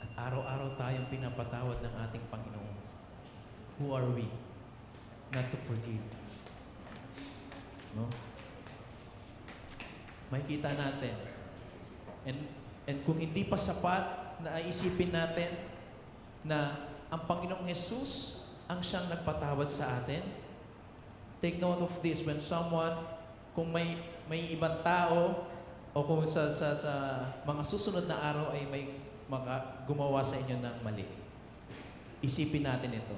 [SPEAKER 15] at araw-araw tayong pinapatawad ng ating Panginoon, who are we not to forgive? No? Makikita natin. And kung hindi pa sapat na isipin natin na ang Panginoong Jesus ang siyang nagpatawad sa atin, take note of this. When someone, kung may ibang tao o kung sa mga susunod na araw ay may gumawa sa inyo ng mali, isipin natin ito.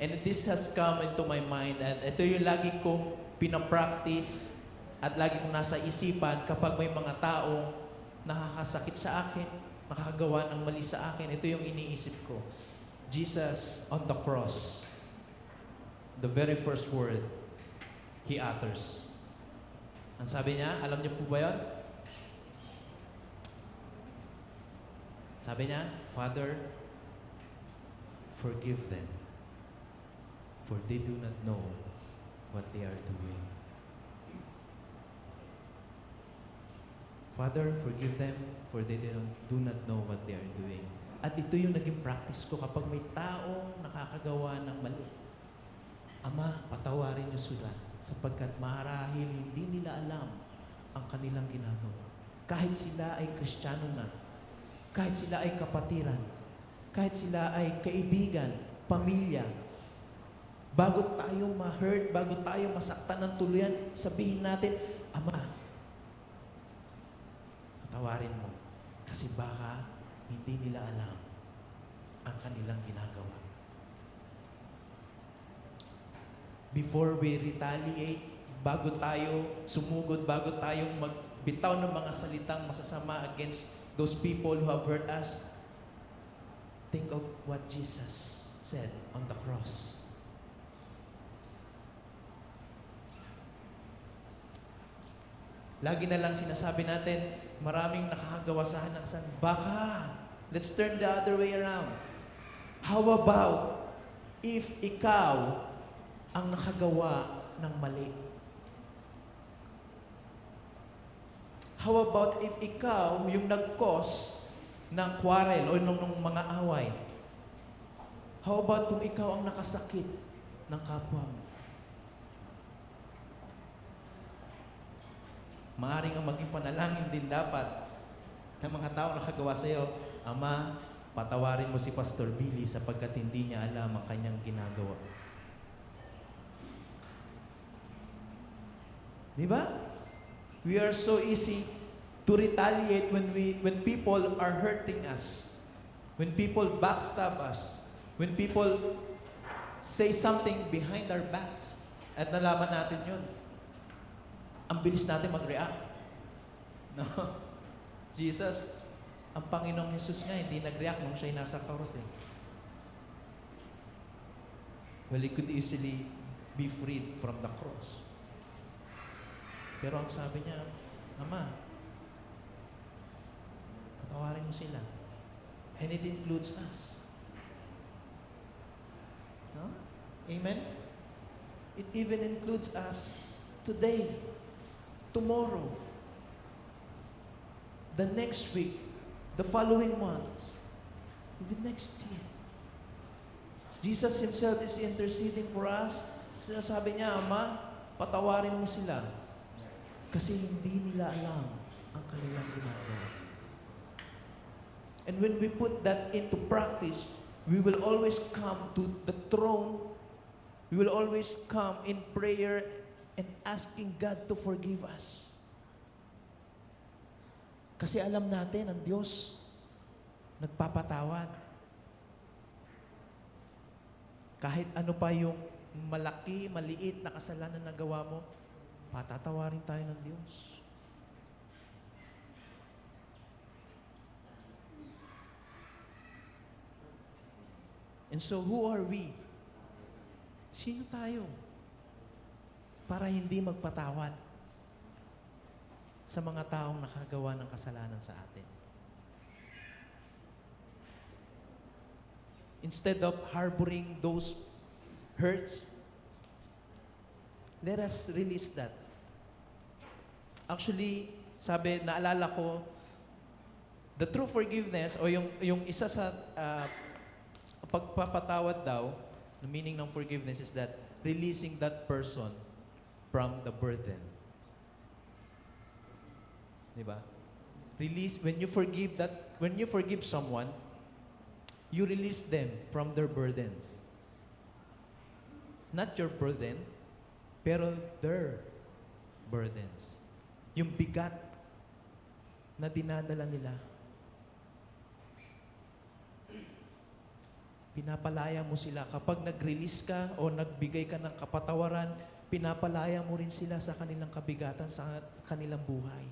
[SPEAKER 15] And this has come into my mind, and ito yung lagi kong pinapractice at lagi kong nasa isipan kapag may mga tao nakakasakit sa akin, nakakagawa ng mali sa akin. Ito yung iniisip ko. Jesus on the cross, the very first word He utters. Ang sabi niya, alam niyo po ba yun? Sabi niya, Father, forgive them, for they do not know what they are doing. Father, forgive them, for they do not know what they are doing. At ito yung naging practice ko kapag may taong nakakagawa ng mali. Ama, patawarin niyo sila sapagkat marahil hindi nila alam ang kanilang ginagawa. Kahit sila ay Kristiyano na, kahit sila ay kapatiran, kahit sila ay kaibigan, pamilya, bago tayo ma-hurt, bago tayo masaktan ng tuluyan, sabihin natin, Ama, patawarin mo. Kasi baka hindi nila alam ang kanilang ginagawa. Before we retaliate, bago tayo sumugod, bago tayo magbitaw ng mga salitang masasama against those people who have hurt us, think of what Jesus said on the cross. Lagi na lang sinasabi natin, maraming nakakagawa sa akin ng kasalanan. Baka, let's turn the other way around. How about if ikaw ang nakagawa ng mali? How about if ikaw yung nag-cause ng quarrel o nung mga away? How about kung ikaw ang nakasakit ng kapwa mo? Maaring ang maging panalangin din dapat ng mga tao na nakagawa sa iyo, Ama, patawarin mo si Pastor Billy sapagkat hindi niya alam ang kanyang ginagawa. Di ba? We are so easy to retaliate when people are hurting us, when people backstab us, when people say something behind our back. At nalaman natin yun. Ang bilis natin mag-react. No? Jesus, ang Panginoong Jesus nga, hindi nag-react nung siya'y nasa krus eh. Well, He could easily be freed from the cross. Pero ang sabi niya, Ama, patawarin mo sila. And it includes us. No? Amen? It even includes us today, tomorrow, the next week, the following months, even next year. Jesus Himself is interceding for us. Sinasabi niya, Ama, patawarin mo sila. Kasi hindi nila alam ang kanilang ginagawa. And when we put that into practice, we will always come to the throne. We will always come in prayer and asking God to forgive us. Kasi alam natin, ang Diyos nagpapatawad. Kahit ano pa yung malaki, maliit na kasalanan na gawa mo, patatawarin tayo ng Diyos. And so, who are we? Sino tayo? Para hindi magpatawad sa mga taong nakagawa ng kasalanan sa atin. Instead of harboring those hurts, let us release that. Actually, sabi, naalala ko, the true forgiveness, o yung isa sa pagpapatawad daw, the meaning ng forgiveness is that releasing that person from the burden. Diba? Release, when you forgive someone, you release them from their burdens. Not your burden, pero their burdens. Yung bigat na dinadala nila. Pinapalaya mo sila. Kapag nag-release ka o nagbigay ka ng kapatawaran, pinapalaya mo rin sila sa kanilang kabigatan, sa kanilang buhay.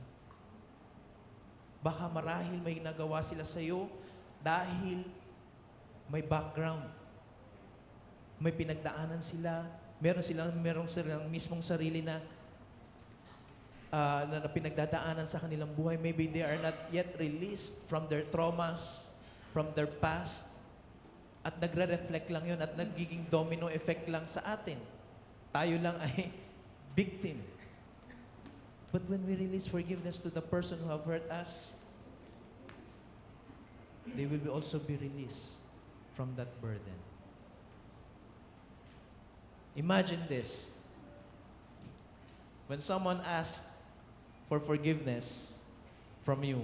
[SPEAKER 15] Baka marahil may nagawa sila sa iyo dahil may background. May pinagdaanan sila. Meron silang mismong sarili na pinagdadaanan sa kanilang buhay. Maybe they are not yet released from their traumas, from their past. At nagre-reflect lang yun at nagiging domino effect lang sa atin. Tayo lang ay victim. But when we release forgiveness to the person who have hurt us, they will also be released from that burden. Imagine this. When someone asks for forgiveness from you,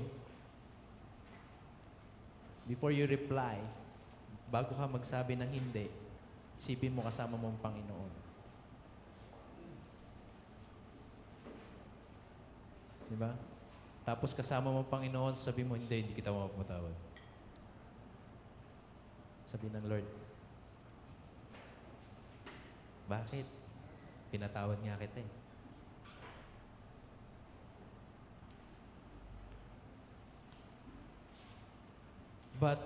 [SPEAKER 15] before you reply, bago ka magsabi ng hindi, isipin mo kasama mo ang Panginoon. Diba? Tapos kasama mo ang Panginoon, sabi mo, hindi kita mapapatawad. Sabi ng Lord, bakit? Pinatawad nga kita eh. But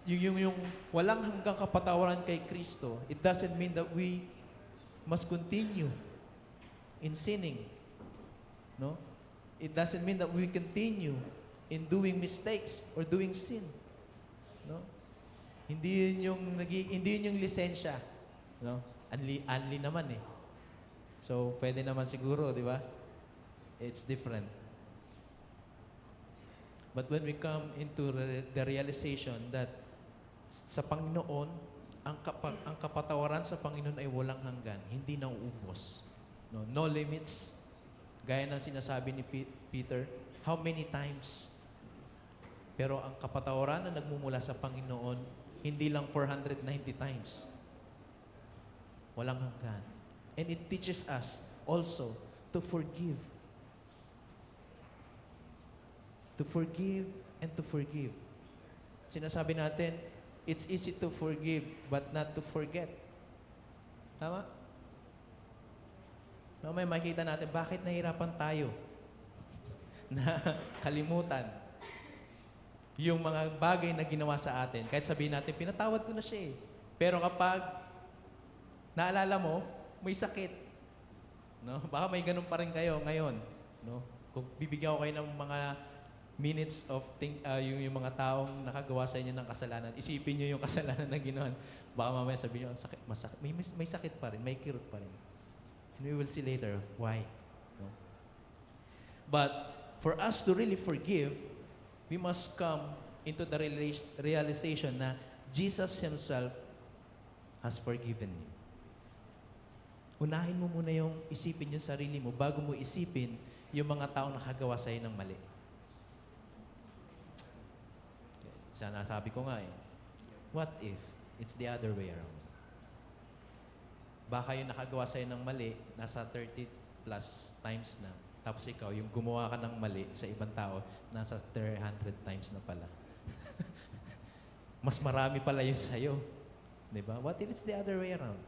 [SPEAKER 15] yung walang hanggang kapatawaran kay Kristo, it doesn't mean that we must continue in sinning. No? It doesn't mean that we continue in doing mistakes or doing sin. No? Hindi yun yung lisensya. No? Unli naman eh. So, pwede naman siguro, di ba? It's different. But when we come into the realization that sa Panginoon, ang kapatawaran sa Panginoon ay walang hanggan, hindi nauubos. No limits. Gaya ng sinasabi ni Peter, how many times? Pero ang kapatawaran na nagmumula sa Panginoon, hindi lang 490 times. Walang hanggan. And it teaches us also to forgive. To forgive and to forgive. Sinasabi natin, it's easy to forgive but not to forget. Tama? May makita natin, bakit nahirapan tayo na kalimutan yung mga bagay na ginawa sa atin. Kahit sabihin natin, pinatawad ko na siya eh. Pero kapag naalala mo, may sakit. No? Baka may ganun pa rin kayo ngayon. No? Kung bibigyan ko kayo ng mga minutes of yung mga taong nakagawa sa inyo ng kasalanan, isipin nyo yung kasalanan na ginawa. Baka mamaya sabihin nyo, sakit, masakit. May sakit pa rin, may kirot pa rin. And we will see later why. No? But for us to really forgive, we must come into the realization na Jesus Himself has forgiven you. Unahin mo muna yung isipin yung sarili mo bago mo isipin yung mga taong nakagawa sa'yo ng mali. Sana sabi ko nga eh, what if it's the other way around? Baka yung nakagawa sa'yo ng mali, nasa 30 plus times na. Tapos ikaw, yung gumawa ka ng mali sa ibang tao, nasa 300 times na pala. Mas marami pala yung sa'yo. Di ba? What if it's the other way around?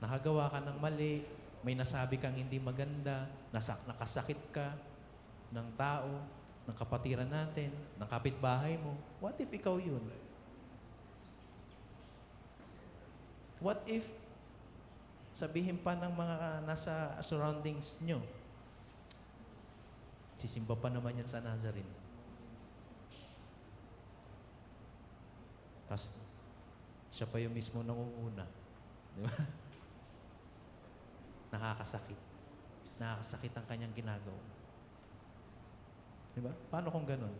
[SPEAKER 15] Nakagawa ka ng mali, may nasabi kang hindi maganda, nakasakit ka ng tao, ng kapatiran natin, ng kapitbahay mo. What if ikaw yun? What if sabihin pa ng mga nasa surroundings nyo, sisimba pa naman yan sa Nazarene. Tapos, siya pa yung mismo nangunguna. Di ba? Nakakasakit. Nakakasakit ang kanyang ginagawa. Di ba? Paano kung ganun?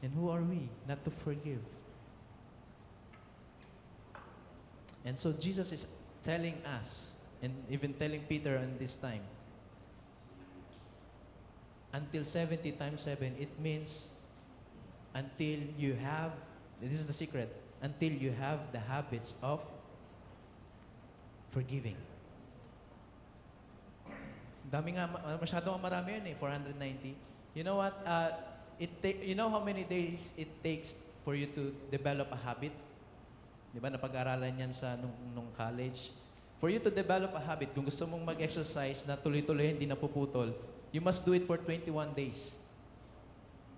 [SPEAKER 15] And who are we not to forgive? And so Jesus is telling us, and even telling Peter in this time, until 70 times 7, it means until you have, this is the secret, until you have the habits of forgiving. Dami nga, masyado ang marami yun eh, 490. You know what? You know how many days it takes for you to develop a habit? Di ba? Napag-aralan yan sa nung college. For you to develop a habit, kung gusto mong mag-exercise na tuloy-tuloy, hindi napuputol, you must do it for 21 days.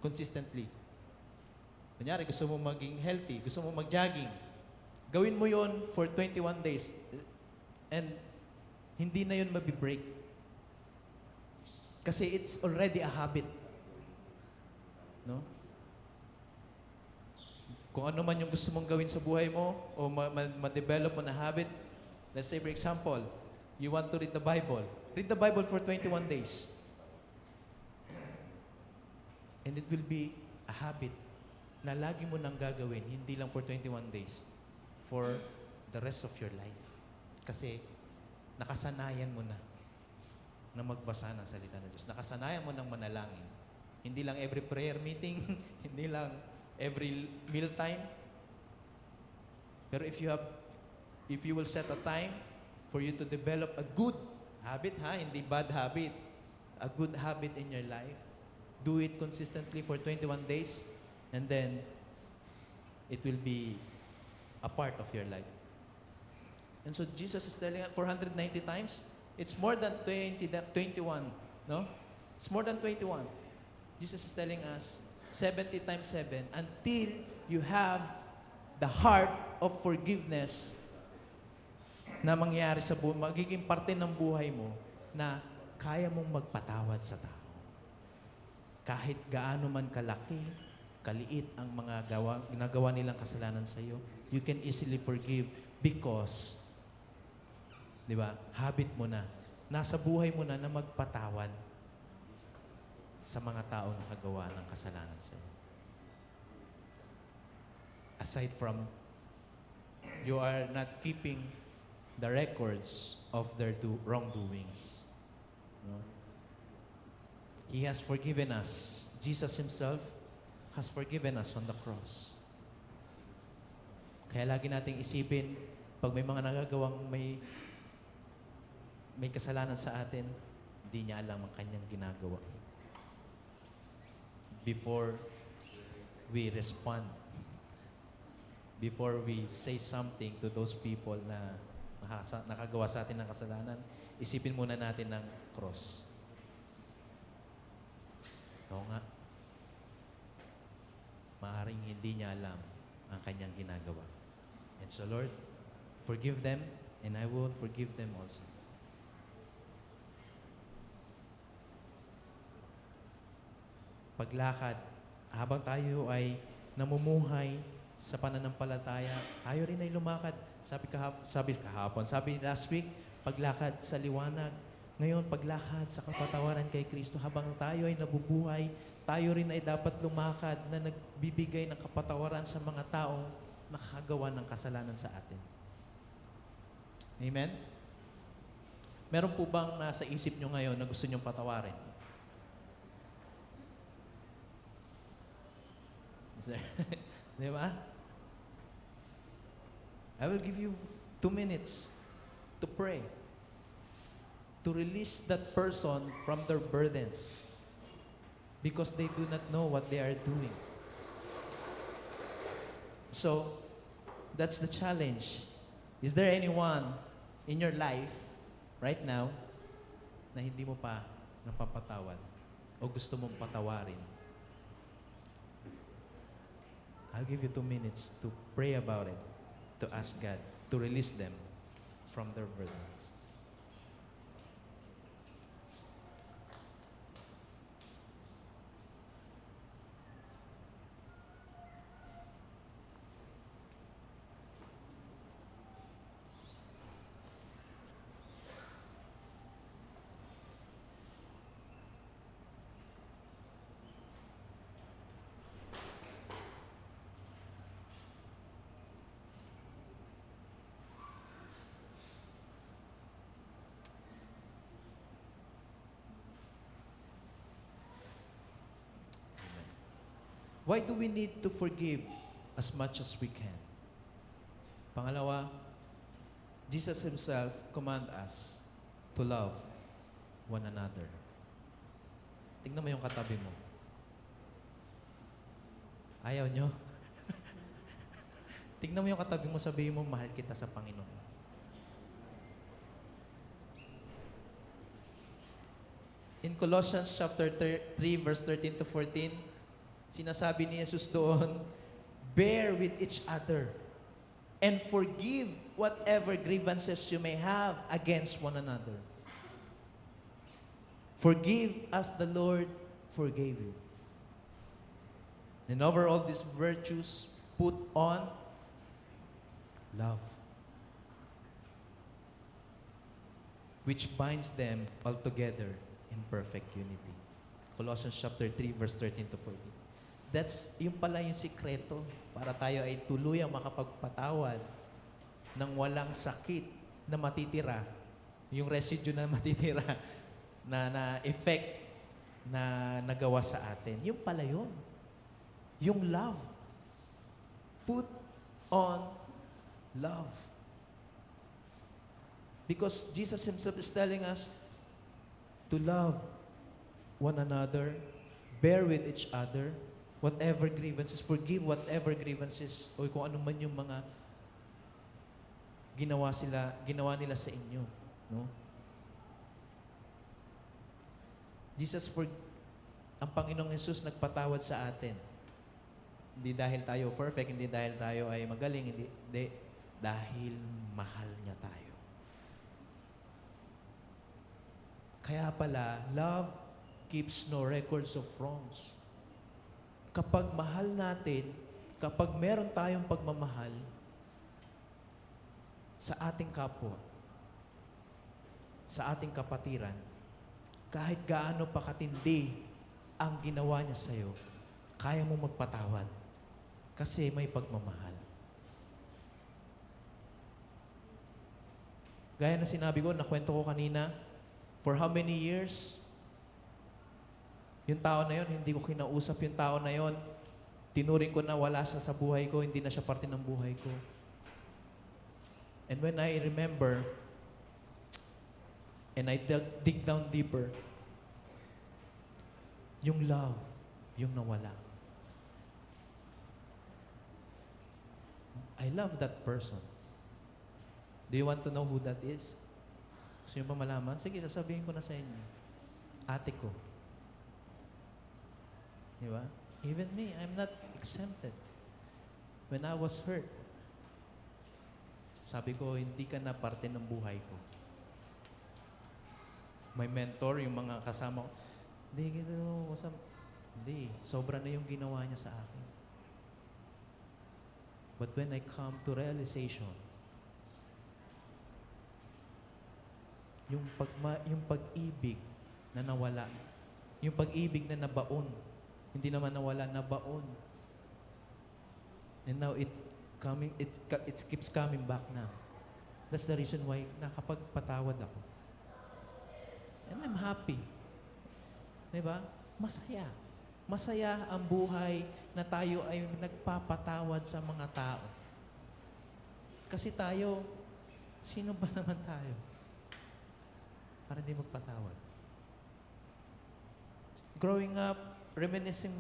[SPEAKER 15] Consistently. Kunyari, gusto mong maging healthy, gusto mong mag-jogging, gawin mo yon for 21 days. And hindi na yun mabibreak. Kasi it's already a habit. No? Kung ano man yung gusto mong gawin sa buhay mo o ma-develop mo na habit, let's say for example, you want to read the Bible. Read the Bible for 21 days. And it will be a habit na lagi mo nang gagawin, hindi lang for 21 days, for the rest of your life. Kasi nakasanayan mo na magbasa ng salita ng Diyos. Nakasanayan mo ng manalangin. Hindi lang every prayer meeting, hindi lang every meal time. Pero if you will set a time for you to develop a good habit, hindi bad habit, a good habit in your life, do it consistently for 21 days, and then it will be a part of your life. And so Jesus is telling us 490 times, it's more than 21, no? It's more than 21. Jesus is telling us 70 times 7 until you have the heart of forgiveness na mangyayari sa buhay, magiging parte ng buhay mo na kaya mong magpatawad sa tao. Kahit gaano man kalaki, kaliit ang mga ginagawa nilang kasalanan sa iyo, you can easily forgive because, di ba, habit mo na, nasa buhay mo na magpatawad sa mga tao na kagawa ng kasalanan sa iyo. Aside from, you are not keeping the records of their wrongdoings. No? He has forgiven us. Jesus Himself has forgiven us on the cross. Kaya lagi nating isipin, pag may mga nagagawang may kasalanan sa atin, hindi niya alam ang kanyang ginagawa. Before we respond, before we say something to those people na nakagawa sa atin ng kasalanan, isipin muna natin ng cross. Oo nga. Maaring hindi niya alam ang kanyang ginagawa. And so, Lord, forgive them, and I will forgive them also. Paglakad, habang tayo ay namumuhay sa pananampalataya, tayo rin ay lumakad. Sabi last week, paglakad sa liwanag. Ngayon, paglakad sa kapatawaran kay Kristo, habang tayo ay nabubuhay, tayo rin ay dapat lumakad na nagbibigay ng kapatawaran sa mga taong nakagawa ng kasalanan sa atin. Amen? Meron po bang nasa isip nyo ngayon na gusto nyong patawarin? Di ba? I will give you 2 minutes to pray, to release that person from their burdens because they do not know what they are doing. So, that's the challenge. Is there anyone in your life right now na hindi mo pa napapatawad o gusto mong patawarin? I'll give you 2 minutes to pray about it, to ask God to release them from their burdens. Why do we need to forgive as much as we can? Pangalawa, Jesus Himself command us to love one another. Tingnan mo yung katabi mo. Ayaw nyo? Tingnan mo yung katabi mo, sabihin mo, mahal kita sa Panginoon. In Colossians chapter 3, verse 13 to 14, sinasabi ni Jesus doon, bear with each other and forgive whatever grievances you may have against one another. Forgive as the Lord forgave you. And over all these virtues, put on love, which binds them all together in perfect unity. Colossians chapter 3, verse 13 to 14. That's yung pala yung sikreto para tayo ay tuluyang makapagpatawad ng walang sakit na matitira, yung residue na matitira na effect na nagawa sa atin. Yung pala yun. Yung love. Put on love. Because Jesus Himself is telling us to love one another, bear with each other, whatever grievances, forgive whatever grievances, o kung ano man yung mga ginawa nila sa inyo. No? Ang Panginoong Jesus nagpatawad sa atin. Hindi dahil tayo perfect, hindi dahil tayo ay magaling, hindi dahil mahal niya tayo. Kaya pala, love keeps no records of wrongs. Kapag mahal natin, kapag meron tayong pagmamahal sa ating kapwa, sa ating kapatiran, kahit gaano pa katindi ang ginawa niya sa'yo, kaya mo magpatawad kasi may pagmamahal. Gaya na sinabi ko, nakwento ko kanina, for how many years, yung tao na yon, hindi ko kinausap yung tao na yon. Tinuring ko na wala siya sa buhay ko, hindi na siya parte ng buhay ko. And when I remember, and I dig down deeper, yung love, yung nawala. I love that person. Do you want to know who that is? Gusto nyo ba malaman? Sige, sasabihin ko na sa inyo. Ate ko. Di ba? Even me, I'm not exempted. When I was hurt, sabi ko, hindi ka na parte ng buhay ko. My mentor, yung mga kasama ko, hindi, sobra na yung ginawa niya sa akin. But when I come to realization, yung pag-ibig na nawala, yung pag-ibig na nabaon, hindi naman nawala, nabaon. And now it keeps coming back now. That's the reason why nakapagpatawad ako. And I'm happy. Diba? Masaya. Masaya ang buhay na tayo ay nagpapatawad sa mga tao. Kasi tayo, sino ba naman tayo? Para hindi magpatawad. Growing up, reminiscing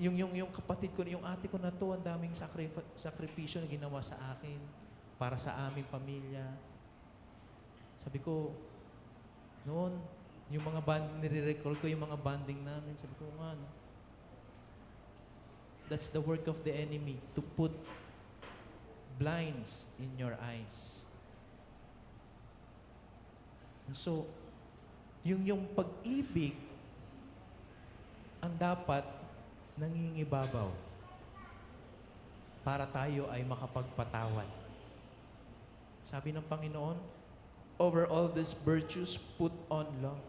[SPEAKER 15] yung kapatid ko, yung ate ko na to, ang daming sakripisyo na ginawa sa akin para sa aming pamilya. Sabi ko, noon, yung mga nire-recall ko yung mga bonding namin. Sabi ko, nga, no? That's the work of the enemy, to put blinds in your eyes. And so, yung pag-ibig ang dapat nangingibabaw para tayo ay makapagpatawad. Sabi ng Panginoon, over all these virtues, put on love.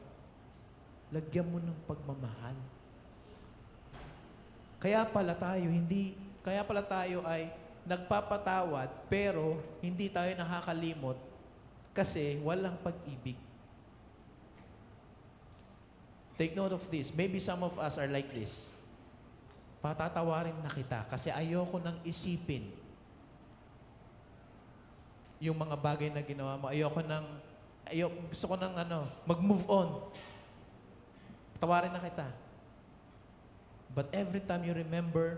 [SPEAKER 15] Lagyan mo ng pagmamahal. Kaya pala tayo ay nagpapatawad pero hindi tayo nakakalimot kasi walang pag-ibig. Take note of this. Maybe some of us are like this. Patatawarin na kita kasi ayoko nang isipin yung mga bagay na ginawa mo. Gusto ko nang mag-move on. Tawarin na kita. But every time you remember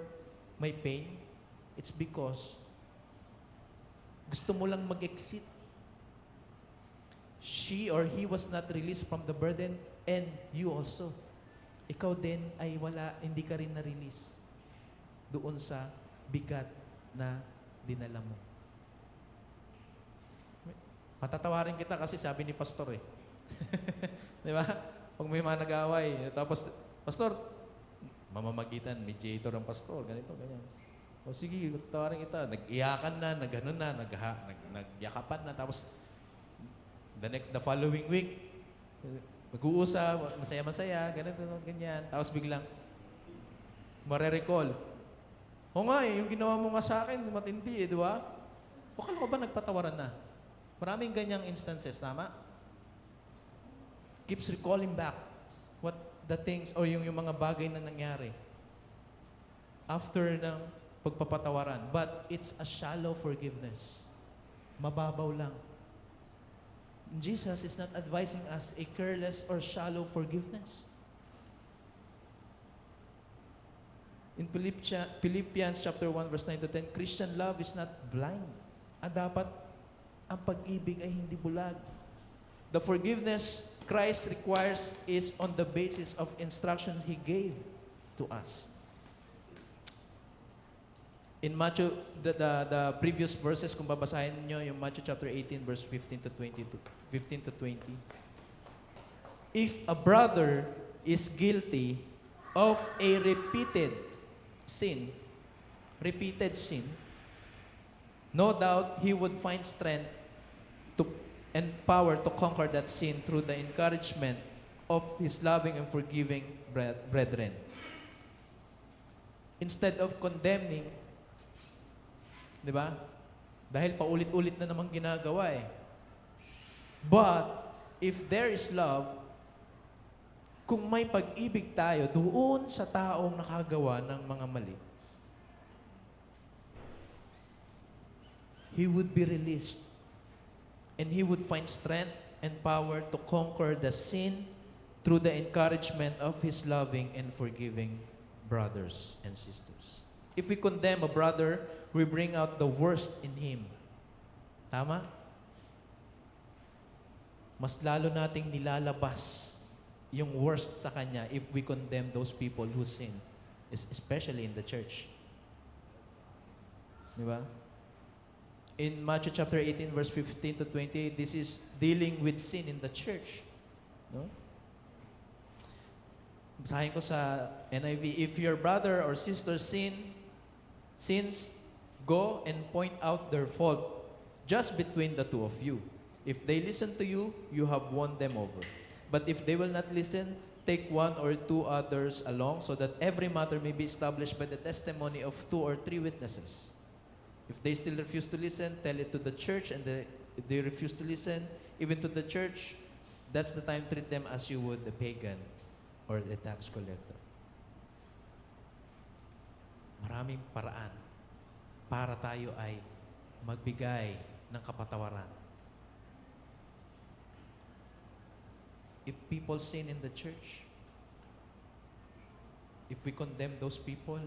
[SPEAKER 15] my pain, it's because gusto mo lang mag-exit. She or he was not released from the burden, and you also. Ikaw din ay hindi ka rin na-release doon sa bigat na dinala mo. Patatawarin kita kasi sabi ni pastor eh. Di ba? Pag may mga nag-away, tapos, pastor, mamamagitan, mediator ang pastor, ganito, ganyan. O sige, patatawarin kita. Nag-iyakan na, nagyakapan na, tapos the following week, mag-uusap, masaya-masaya, ganito, ganyan. Tapos biglang, mare-recall. O nga yung ginawa mo nga sa akin, matindi di ba? O kala ko ba nagpatawaran na? Maraming ganyang instances, tama? Keeps recalling back what the things, or yung mga bagay na nangyari after ng pagpapatawaran. But it's a shallow forgiveness. Mababaw lang. Jesus is not advising us a careless or shallow forgiveness. In Philippians chapter 1 verse 9 to 10, Christian love is not blind. Dapat ang pag-ibig ay hindi bulag. The forgiveness Christ requires is on the basis of instruction He gave to us. In Matthew, the previous verses, kung babasahin niyo yung Matthew chapter 18, verse 15 to 20. If a brother is guilty of a repeated sin, no doubt he would find strength and power to conquer that sin through the encouragement of his loving and forgiving brethren. Instead of condemning, di ba? Dahil paulit-ulit na namang ginagawa eh. But, if there is love, kung may pag-ibig tayo doon sa taong nakagawa ng mga mali, he would be released. And he would find strength and power to conquer the sin through the encouragement of his loving and forgiving brothers and sisters. If we condemn a brother, we bring out the worst in him. Tama? Mas lalo nating nilalabas yung worst sa kanya if we condemn those people who sin, especially in the church. Di ba? In Matthew chapter 18, verse 15 to 28, this is dealing with sin in the church. No? Basahin ko sa NIV, if your brother or sister sins, go and point out their fault just between the two of you. If they listen to you, you have won them over. But if they will not listen, take one or two others along so that every matter may be established by the testimony of 2 or 3 witnesses. If they still refuse to listen, tell it to the church, and if they refuse to listen, even to the church, that's the time treat them as you would a pagan or a tax collector. Maraming paraan para tayo ay magbigay ng kapatawaran. If people sin in the church, if we condemn those people,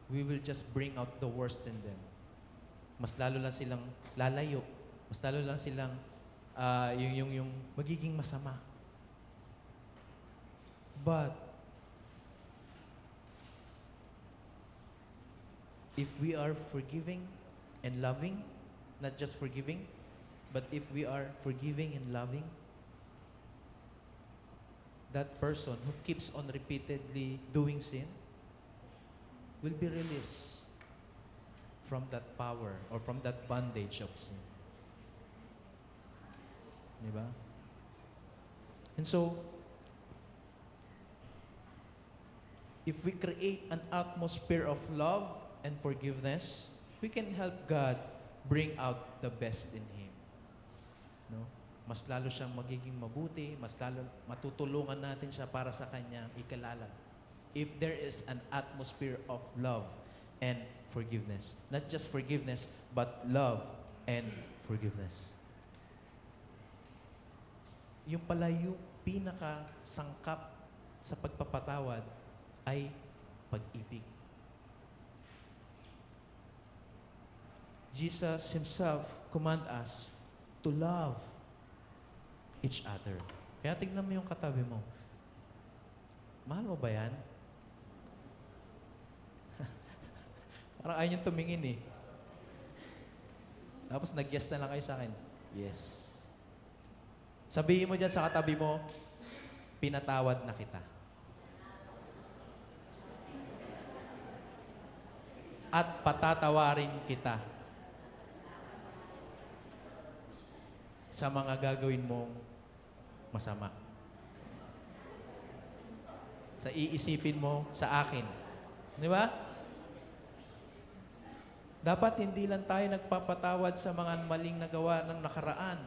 [SPEAKER 15] we will just bring out the worst in them. Mas lalo lang silang lalayo. Mas lalo lang silang yung magiging masama. But if we are forgiving and loving, not just forgiving, but if we are forgiving and loving, that person who keeps on repeatedly doing sin will be released from that power or from that bondage of sin. Diba? And so, if we create an atmosphere of love and forgiveness, we can help God bring out the best in Him. No? Mas lalo siyang magiging mabuti, mas lalo matutulungan natin siya para sa kanyang ikalala. If there is an atmosphere of love and forgiveness. Not just forgiveness, but love and forgiveness. Yung pala yung pinaka-sangkap sa pagpapatawad ay pag-ibig. Jesus Himself command us to love each other. Kaya tignan mo yung katabi mo. Mahal mo ba yan? Parang ayaw niyong tumingin eh. Tapos nag-yes na lang kayo sa akin. Yes. Sabihin mo dyan sa katabi mo, pinatawad na kita. At patatawarin kita sa mga gagawin mong masama. Sa iisipin mo sa akin. Di ba? Dapat hindi lang tayo nagpapatawad sa mga maling nagawa ng nakaraan.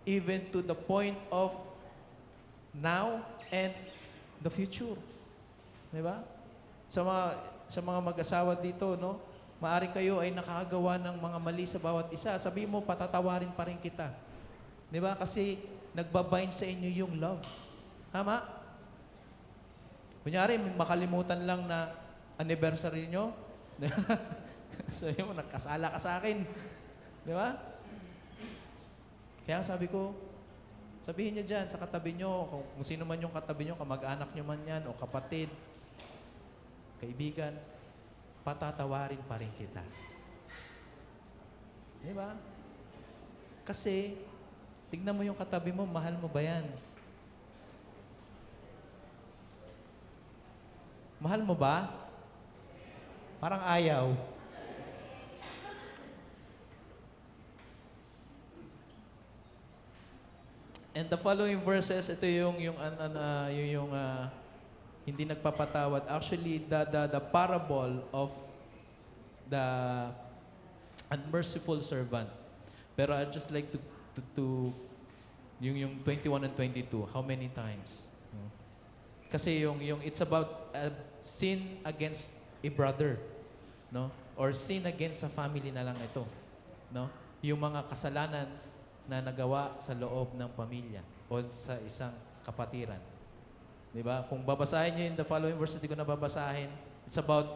[SPEAKER 15] Even to the point of now and the future. Di ba? Sa mga mag-asawa dito, no? Maaring kayo ay nakakagawa ng mga mali sa bawat isa. Sabi mo, patatawarin pa rin kita. Di ba? Kasi nagbabind sa inyo yung love. Tama? Kunyari, makalimutan lang na anniversary nyo. So yun, nagkasala ka sa akin. Di ba? Kaya sabi ko, sabihin niya dyan sa katabi nyo, kung sino man yung katabi nyo, kamag-anak nyo man yan, o kapatid, kaibigan, patatawarin pa rin kita. Di ba? Kasi, tignan mo yung katabi mo, mahal mo ba yan? Mahal mo ba? Parang ayaw. And the following verses, ito yung hindi nagpapatawad. Actually, the parable of the unmerciful servant. Pero I'd just like to yung 21 and 22, how many times? Kasi yung it's about sin against a brother, no? Or sin against a family na lang ito, no? Yung mga kasalanan na nagawa sa loob ng pamilya o sa isang kapatiran. Di ba? Kung babasahin niyo in the following verse, hindi ko na babasahin. It's about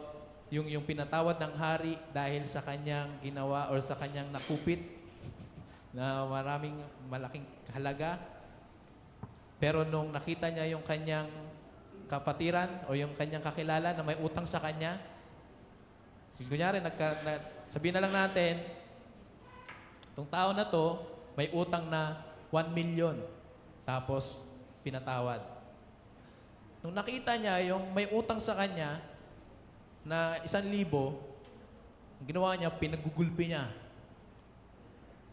[SPEAKER 15] yung pinatawad ng hari dahil sa kanyang ginawa or sa kanyang nakupit na maraming malaking halaga. Pero nung nakita niya yung kanyang kapatiran o yung kanyang kakilala na may utang sa kanya, kunyari, sabihin na lang natin, itong tao na to, may utang na 1 million. Tapos, pinatawad. Nung nakita niya yung may utang sa kanya na 1,000, ang ginawa niya, pinagugulpi niya.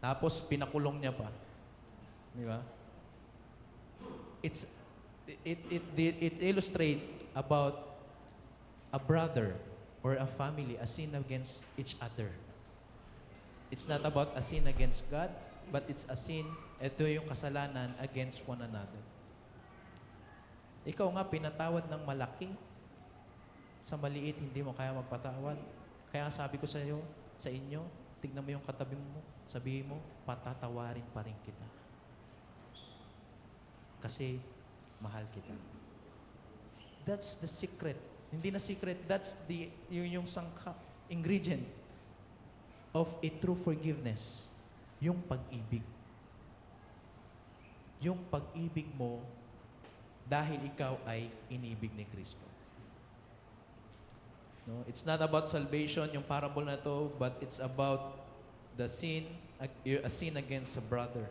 [SPEAKER 15] Tapos, pinakulong niya pa. Di ba? It illustrates about a brother or a family, a sin against each other. It's not about a sin against God, but it's a sin, ito yung kasalanan against one another. Ikaw nga, pinatawad ng malaki. Sa maliit, hindi mo kaya magpatawad. Kaya sabi ko sa iyo, sa inyo, tignan mo yung katabi mo, sabihin mo, patatawarin pa rin kita. Kasi, mahal kita. That's the secret. Hindi na secret, that's yung ingredient of a true forgiveness. Yung pag-ibig. Yung pag-ibig mo dahil ikaw ay inibig ni Kristo. No? It's not about salvation, yung parable na to, but it's about a sin against a brother.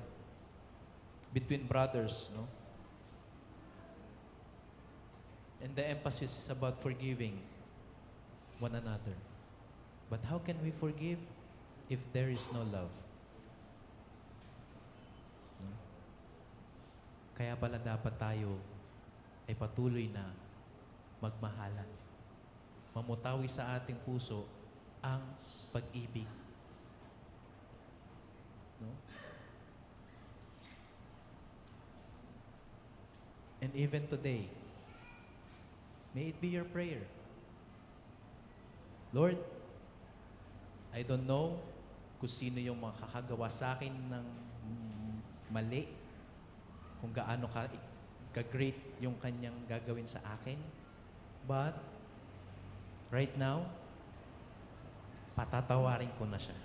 [SPEAKER 15] Between brothers, no? And the emphasis is about forgiving one another. But how can we forgive if there is no love? No? Kaya pala dapat tayo ay patuloy na magmahalan. Mamutawi sa ating puso ang pag-ibig. No? And even today, may it be your prayer. Lord, I don't know kung sino yung makakagawa sa akin ng mali, kung gaano ka-great yung kanyang gagawin sa akin. But, right now, patatawarin ko na siya.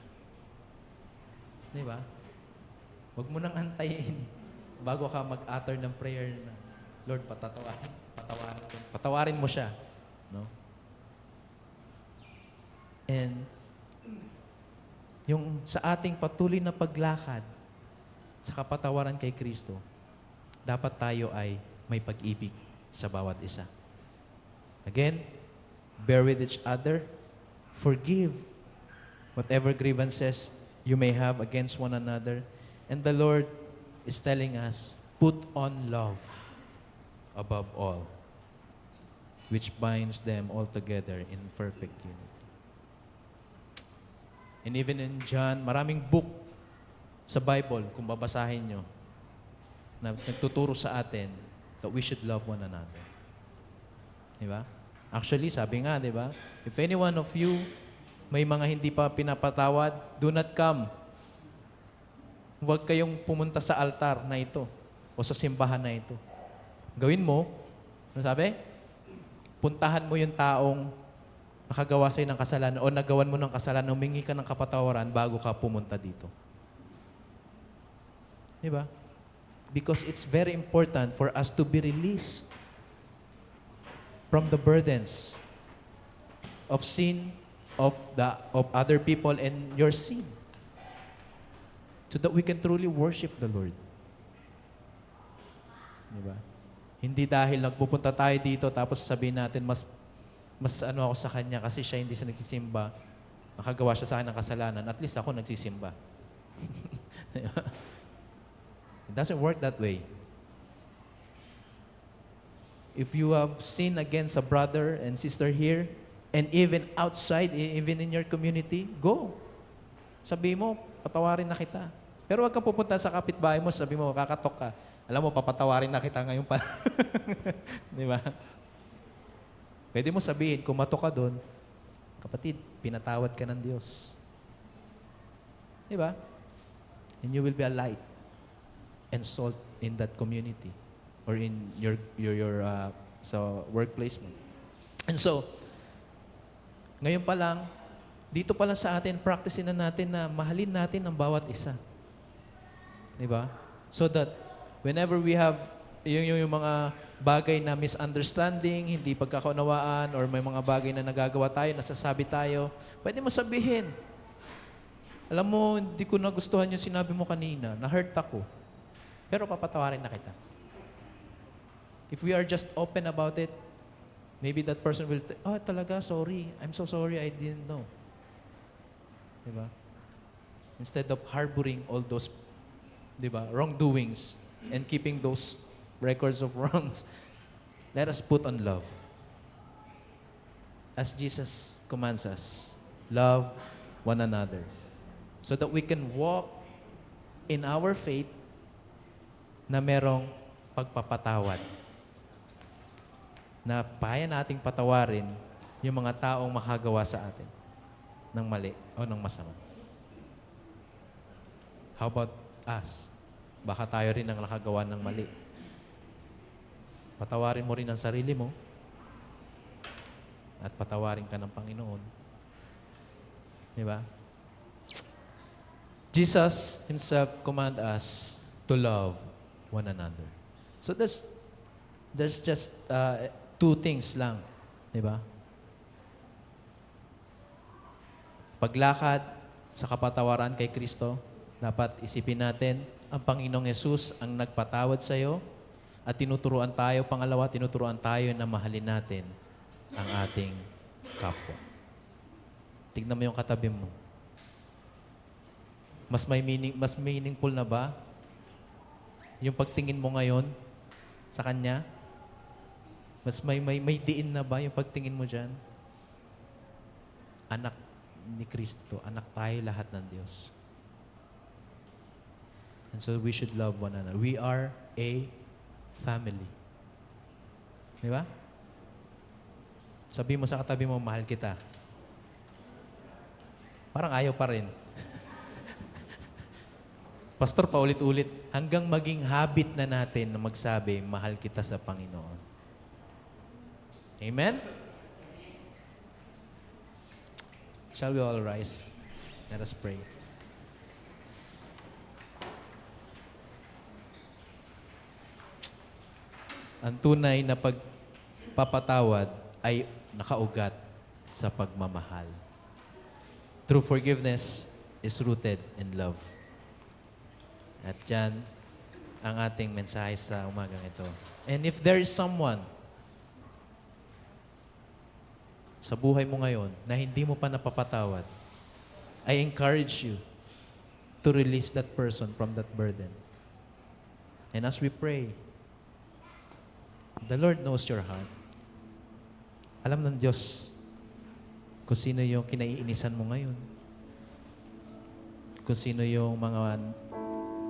[SPEAKER 15] Di ba? Huwag mo nang antayin bago ka mag-utter ng prayer na, Lord, patawarin mo siya. No? And, yung sa ating patuloy na paglakad sa kapatawaran kay Kristo, dapat tayo ay may pag-ibig sa bawat isa. Again, bear with each other, forgive whatever grievances you may have against one another, and the Lord is telling us, put on love above all, which binds them all together in perfect unity. And even in John, maraming book sa Bible, kung babasahin nyo, na nagtuturo sa atin that we should love one another. Diba? Actually, sabi nga, diba? If any one of you may mga hindi pa pinapatawad, do not come. Huwag kayong pumunta sa altar na ito o sa simbahan na ito. Gawin mo, ano sabi? Puntahan mo yung taong nakagawa sa'yo ng kasalanan o nagawan mo ng kasalanan, humingi ka ng kapatawaran bago ka pumunta dito. Diba? Because it's very important for us to be released from the burdens of sin, of other people, and your sin. So that we can truly worship the Lord. Diba? Hindi dahil nagpupunta tayo dito tapos sabihin natin, mas ano ako sa kanya kasi siya hindi siya nagsisimba, nakagawa siya sa akin ng kasalanan, at least ako nagsisimba. It doesn't work that way. If you have sinned against a brother and sister here, and even outside, even in your community, go. Sabi mo, patawarin na kita. Pero wag kang pupunta sa kapitbahay mo, sabi mo, kakatok ka. Alam mo, papatawarin na kita ngayon pa. Di ba? Pwede mo sabihin, kung matok ka doon, kapatid, pinatawad ka ng Diyos. Di ba? And you will be a light and salt in that community or in your sa workplace mo. And so, ngayon pa lang, dito pa lang sa atin, practicein na natin na mahalin natin ang bawat isa. Di ba? So that whenever we have yung mga bagay na misunderstanding, hindi pagkakaunawaan, or may mga bagay na nagagawa tayo, nasasabi tayo, pwede mo sabihin, alam mo, hindi ko nagustuhan yung sinabi mo kanina, na-hurt ako, pero papatawarin na kita. If we are just open about it, maybe that person will, talaga, sorry. I'm so sorry, I didn't know. Diba? Instead of harboring all those, diba, wrongdoings and keeping those records of wrongs, let us put on love. As Jesus commands us, love one another. So that we can walk in our faith na merong pagpapatawad. Na kaya nating patawarin yung mga taong makagawa sa atin ng mali o ng masama. How about us? Baka tayo rin ang nakagawa ng mali. Patawarin mo rin ang sarili mo at patawarin ka ng Panginoon. Di ba? Jesus Himself command us to love one another. So there's just two things lang. Di ba? Paglakad sa kapatawaran kay Kristo, dapat isipin natin, ang Panginoong Yesus ang nagpatawad sa iyo at tinuturuan tayo, pangalawa, tinuturuan tayo na mahalin natin ang ating kapwa. Tignan mo yung katabi mo. Mas meaningful na ba yung pagtingin mo ngayon sa Kanya? Mas may diin na ba yung pagtingin mo dyan? Anak ni Kristo, anak tayo lahat ng Diyos. And so we should love one another. We are a family. Di ba? Sabi mo sa katabi mo, mahal kita. Parang ayaw pa rin. Pastor, paulit-ulit, hanggang maging habit na natin na magsabi, mahal kita sa Panginoon. Amen? Shall we all rise? Let us pray. Ang tunay na pagpapatawad ay nakaugat sa pagmamahal. True forgiveness is rooted in love. At yan ang ating mensahe sa umagang ito. And if there is someone sa buhay mo ngayon na hindi mo pa napapatawad, I encourage you to release that person from that burden. And as we pray, the Lord knows your heart. Alam ng Diyos kung sino yung kinaiinisan mo ngayon. Kung sino yung mga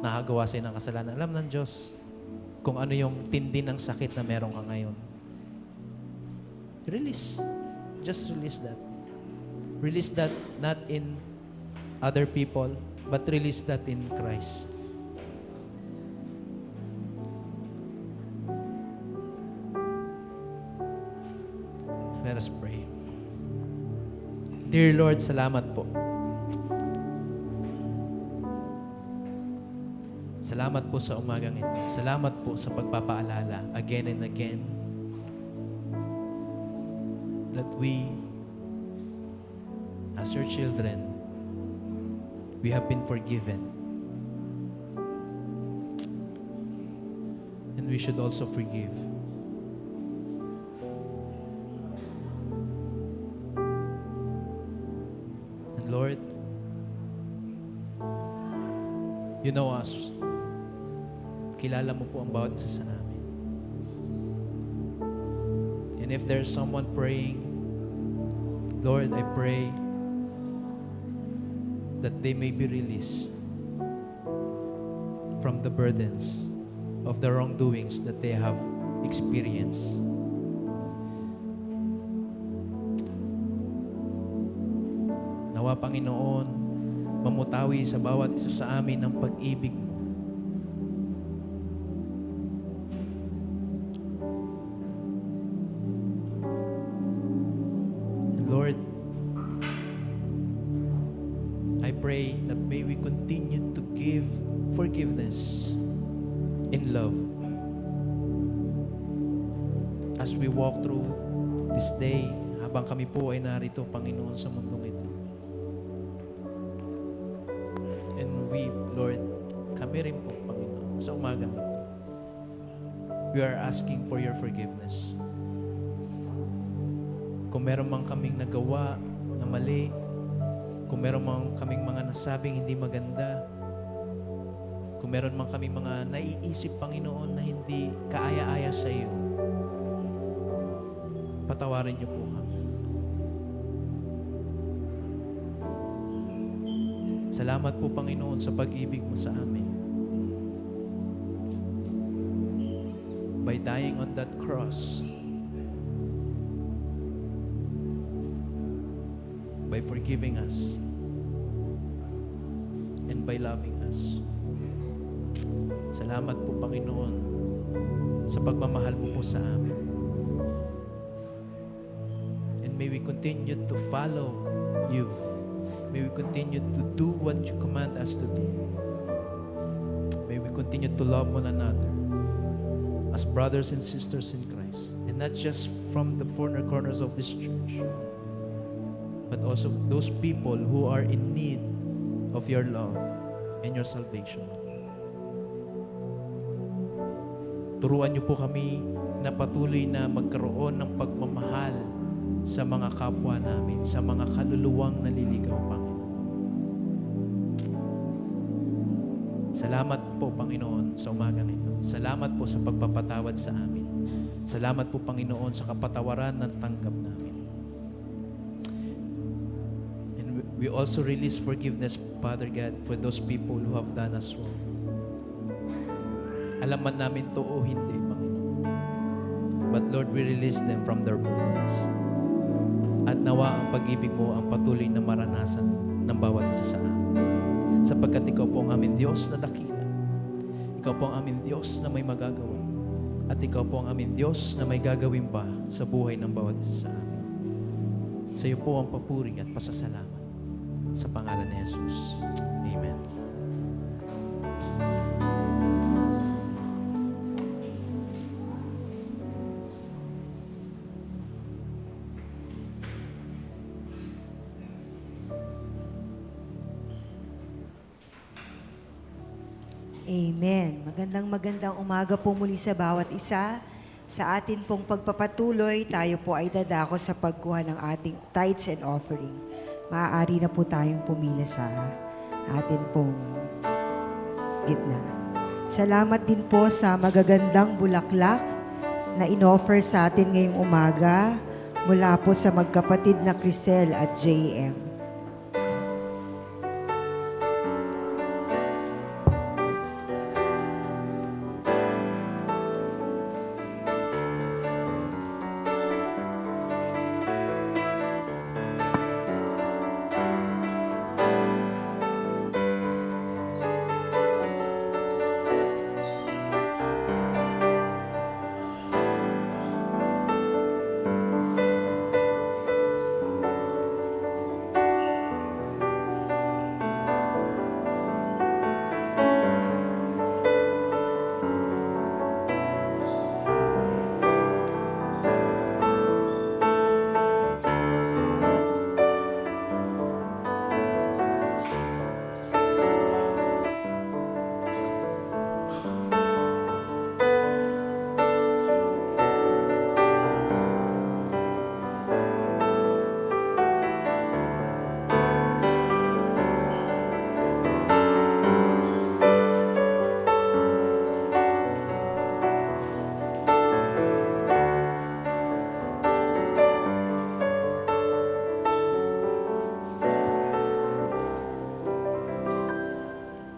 [SPEAKER 15] nakagawa sa'yo ng kasalanan. Alam ng Diyos kung ano yung tindi ng sakit na meron ka ngayon. Release. Just release that. Release that not in other people, but release that in Christ. Let us pray. Dear Lord, salamat po. Salamat po sa umagang ito. Salamat po sa pagpapaalala again and again that we, as your children, we have been forgiven. And we should also forgive. And Lord, you know us. Kilala mo po ang bawat isa sa amin. And if there's someone praying, Lord, I pray that they may be released from the burdens of the wrongdoings that they have experienced. Nawa, Panginoon, mamutawi sa bawat isa sa amin ng pag-ibig mo. Lord, I pray that may we continue to give forgiveness in love as we walk through this day habang kami po ay narito, Panginoon, sa mundong ito. And we, Lord, kami rin po, Panginoon, sa umagang ito. We are asking for your forgiveness. Kung meron mang kaming nagawa na mali, kung meron mang kaming mga nasabing hindi maganda, kung meron mang kaming mga naiisip, Panginoon, na hindi kaaya-aya sa iyo, patawarin niyo po kami. Salamat po, Panginoon, sa pag-ibig mo sa amin. By dying on that cross, by forgiving us, and by loving us. Salamat po, Panginoon, sa pagmamahal mo po sa amin. And may we continue to follow you. May we continue to do what you command us to do. May we continue to love one another as brothers and sisters in Christ. And not just from the four corners of this church, but also those people who are in need of your love and your salvation. Turuan niyo po kami na patuloy na magkaroon ng pagmamahal sa mga kapwa namin, sa mga kaluluwang naliligaw, Panginoon. Salamat po, Panginoon, sa umagang ito. Salamat po sa pagpapatawad sa amin. Salamat po, Panginoon, sa kapatawaran na tanggap namin. And we also release forgiveness, Father God, for those people who have done us wrong. Alam man namin to o hindi, Panginoon. But Lord, we release them from their burdens. At nawa ang pag-ibig mo ang patuloy na maranasan ng bawat isa sa amin. Sapagkat ikaw po ang aming Diyos na dakila. Ikaw po ang aming Diyos na may magagawa. At ikaw po ang aming Diyos na may gagawin pa sa buhay ng bawat isa sa amin. Sa iyo po ang papuri at pasasalamat. Sa pangalan ni Jesus. Amen.
[SPEAKER 16] Amen. Magandang umaga po muli sa bawat isa. Sa atin pong pagpapatuloy, tayo po ay dadako sa pagkuha ng ating tithes and offering. Maaari na po tayong pumila sa atin pong gitna. Salamat din po sa magagandang bulaklak na inoffer sa atin ngayong umaga mula po sa magkapatid na Crisel at JM.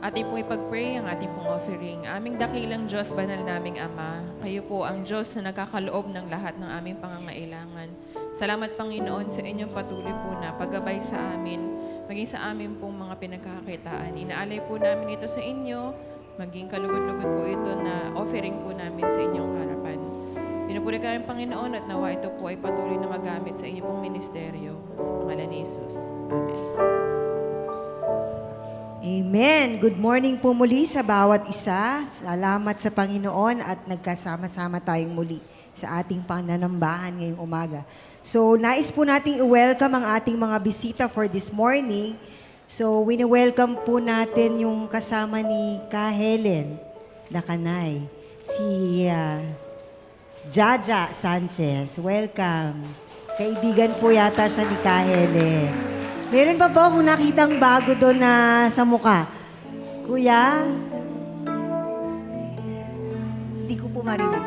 [SPEAKER 17] Ating pong ipag-pray ang ating pong offering. Aming dakilang Diyos, banal naming Ama, kayo po ang Diyos na nagkakaloob ng lahat ng aming pangangailangan. Salamat, Panginoon, sa inyong patuloy po na paggabay sa amin, maging sa amin pong mga pinagkakakitaan. Inaalay po namin ito sa inyo, maging kalugod-lugod po ito na offering po namin sa inyong harapan. Pinupuri kami, Panginoon, at nawa ito po ay patuloy na magamit sa inyong pong ministeryo. Sa pangalan ni Jesus. Amen.
[SPEAKER 16] Amen. Good morning po muli sa bawat isa. Salamat sa Panginoon at nagkasama-sama tayong muli sa ating pananambahan ngayong umaga. So, nais po nating i-welcome ang ating mga bisita for this morning. So, wini-welcome po natin yung kasama ni Ka Helen Dakanay, si Jaja Sanchez. Welcome. Kaibigan po yata siya ni Ka Helen. Meron pa po akong nakitang bago doon na sa mukha. Kuya? Hindi ko po marinig.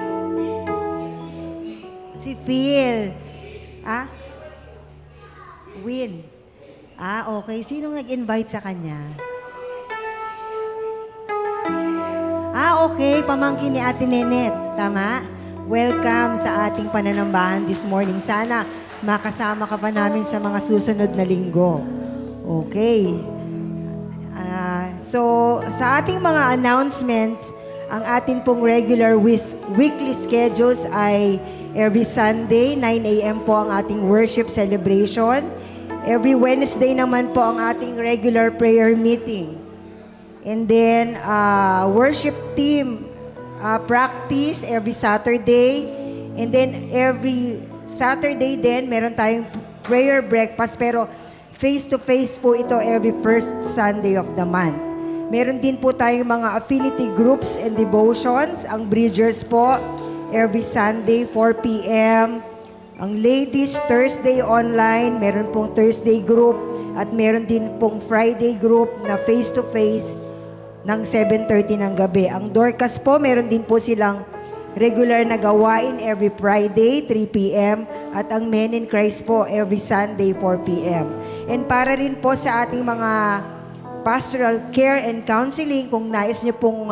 [SPEAKER 16] Si Phil. Ah? Win. Ah, okay. Sinong nag-invite sa kanya? Ah, okay. Pamangkin ni Ate Nenet. Tama? Welcome sa ating pananambahan this morning. Sana makasama ka pa namin sa mga susunod na linggo. Okay. So, sa ating mga announcements, ang ating pong regular weekly schedules ay Every Sunday, 9 a.m. po ang ating worship celebration. Every Wednesday naman po ang ating regular prayer meeting. And then, worship team practice every Saturday. And then, every Saturday din, meron tayong prayer breakfast. Pero, face-to-face po ito every first Sunday of the month. Meron din po tayong mga affinity groups and devotions. Ang Bridgers po, every Sunday, 4 p.m. Ang ladies, Thursday online, meron pong Thursday group at meron din pong Friday group na face-to-face ng 7:30 ng gabi. Ang Dorcas po, meron din po silang regular na gawain every Friday, 3 p.m. At ang Men in Christ po, every Sunday, 4 p.m. And para rin po sa ating mga pastoral care and counseling, kung nais nyo pong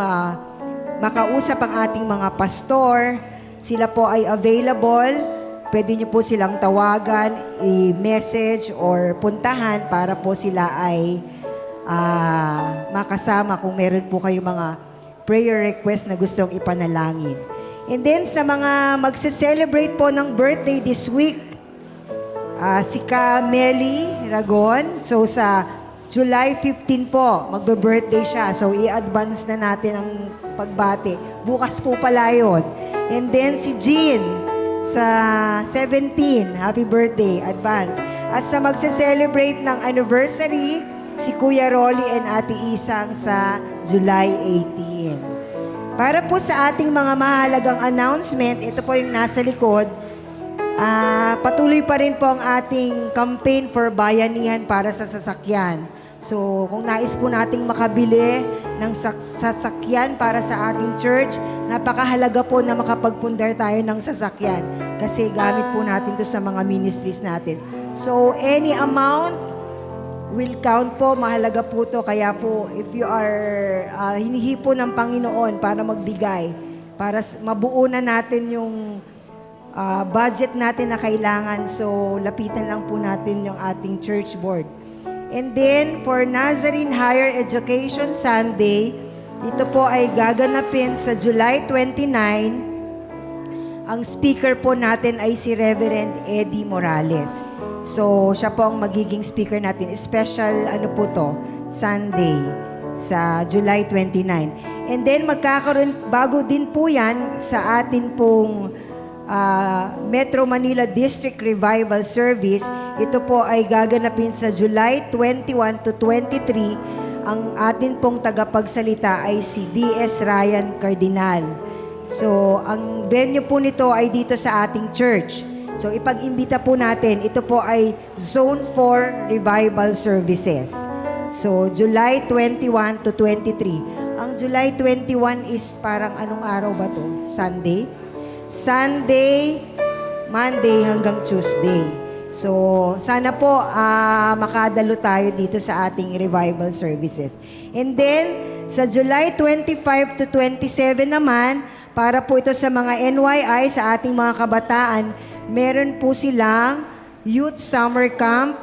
[SPEAKER 16] makausap ang ating mga pastor, sila po ay available. Pwede nyo po silang tawagan, i-message, or puntahan para po sila ay makasama kung meron po kayong mga prayer request na gustong ipanalangin. And then sa mga magse-celebrate po ng birthday this week, si Ka Meli Ragon, so sa July 15 po, magbe-birthday siya. So i-advance na natin ang pagbati. Bukas po pala yun. And then si Jean, sa 17, happy birthday, advance. At sa magse-celebrate ng anniversary, si Kuya Rolly and Ate Isang sa July 18. Para po sa ating mga mahalagang announcement, ito po yung nasa likod. Patuloy pa rin po ang ating campaign for bayanihan para sa sasakyan. So, kung nais po nating makabili ng sasakyan para sa ating church, napakahalaga po na makapagpundar tayo ng sasakyan kasi gamit po natin to sa mga ministries natin. So, any amount will count po. Mahalaga po to. Kaya po, if you are hinihipo ng Panginoon para magbigay, para mabuo na natin yung budget natin na kailangan. So, lapitan lang po natin yung ating church board. And then, for Nazarene Higher Education Sunday, ito po ay gaganapin sa July 29. Ang speaker po natin ay si Reverend Eddie Morales. So, siya po ang magiging speaker natin. Special, Sunday sa July 29. And then, magkakaroon, bago din po yan sa atin pong Metro Manila District Revival Service. Ito po ay gaganapin sa July 21 to 23. Ang atin pong tagapagsalita ay si D.S. Ryan Cardinal. So, ang venue po nito ay dito sa ating church. So, ipag-imbita po natin. Ito po ay Zone 4 Revival Services. So, July 21 to 23. Ang July 21 is parang anong araw ba to? Sunday? Sunday, Monday hanggang Tuesday. So, sana po makadalo tayo dito sa ating revival services. And then, sa July 25 to 27 naman, para po ito sa mga NYI, sa ating mga kabataan, meron po silang Youth Summer Camp.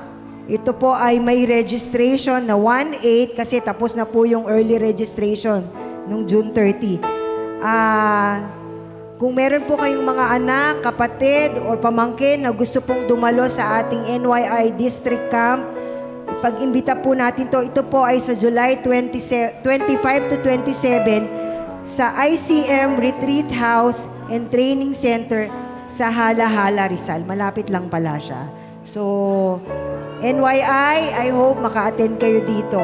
[SPEAKER 16] Ito po ay may registration na 1/8 kasi tapos na po yung early registration nung June 30. Kung meron po kayong mga anak, kapatid, o pamangkin na gusto pong dumalo sa ating NYI District Camp, ipag-imbita po natin to. Ito po ay sa July 25 to 27 sa ICM Retreat House and Training Center sa Hala-Hala, Rizal. Malapit lang pala siya. So, NYI, I hope maka-attend kayo dito.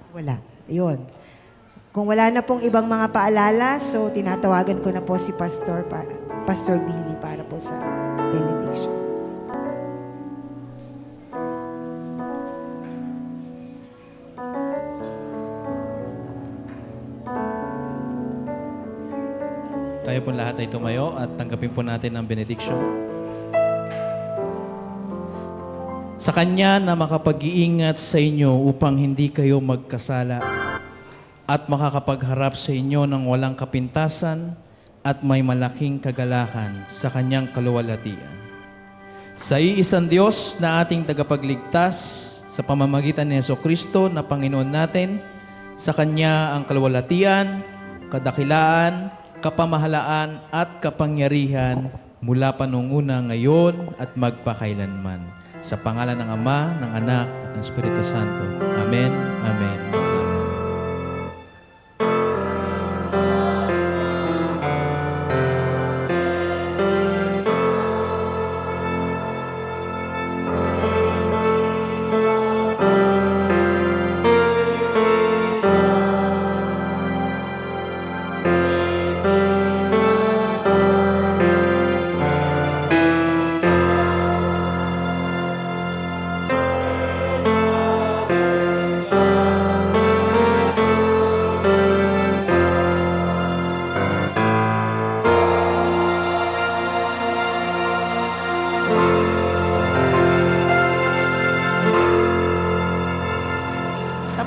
[SPEAKER 16] Wala. Yun. Kung wala na pong ibang mga paalala, so tinatawagan ko na po si Pastor Billy para po sa benediction.
[SPEAKER 15] Tayo po lahat ay tumayo at tanggapin po natin ang benediction. Sa Kanya na makapag-iingat sa inyo upang hindi kayo magkasala at makakapagharap sa inyo ng walang kapintasan at may malaking kagalakan sa Kanyang kaluwalhatian. Sa iisang Diyos na ating tagapagligtas sa pamamagitan ni Jesucristo na Panginoon natin, Sa Kanya ang kalwalatian, kadakilaan, kapamahalaan at kapangyarihan mula panunguna ngayon at magpakailanman. Sa pangalan ng Ama, ng Anak at ng Espiritu Santo. Amen, amen, at amen.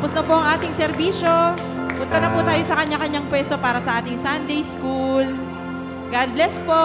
[SPEAKER 12] Tapos na po ang ating serbisyo. Punta na po tayo sa kanya-kanyang pwesto para sa ating Sunday School. God bless po!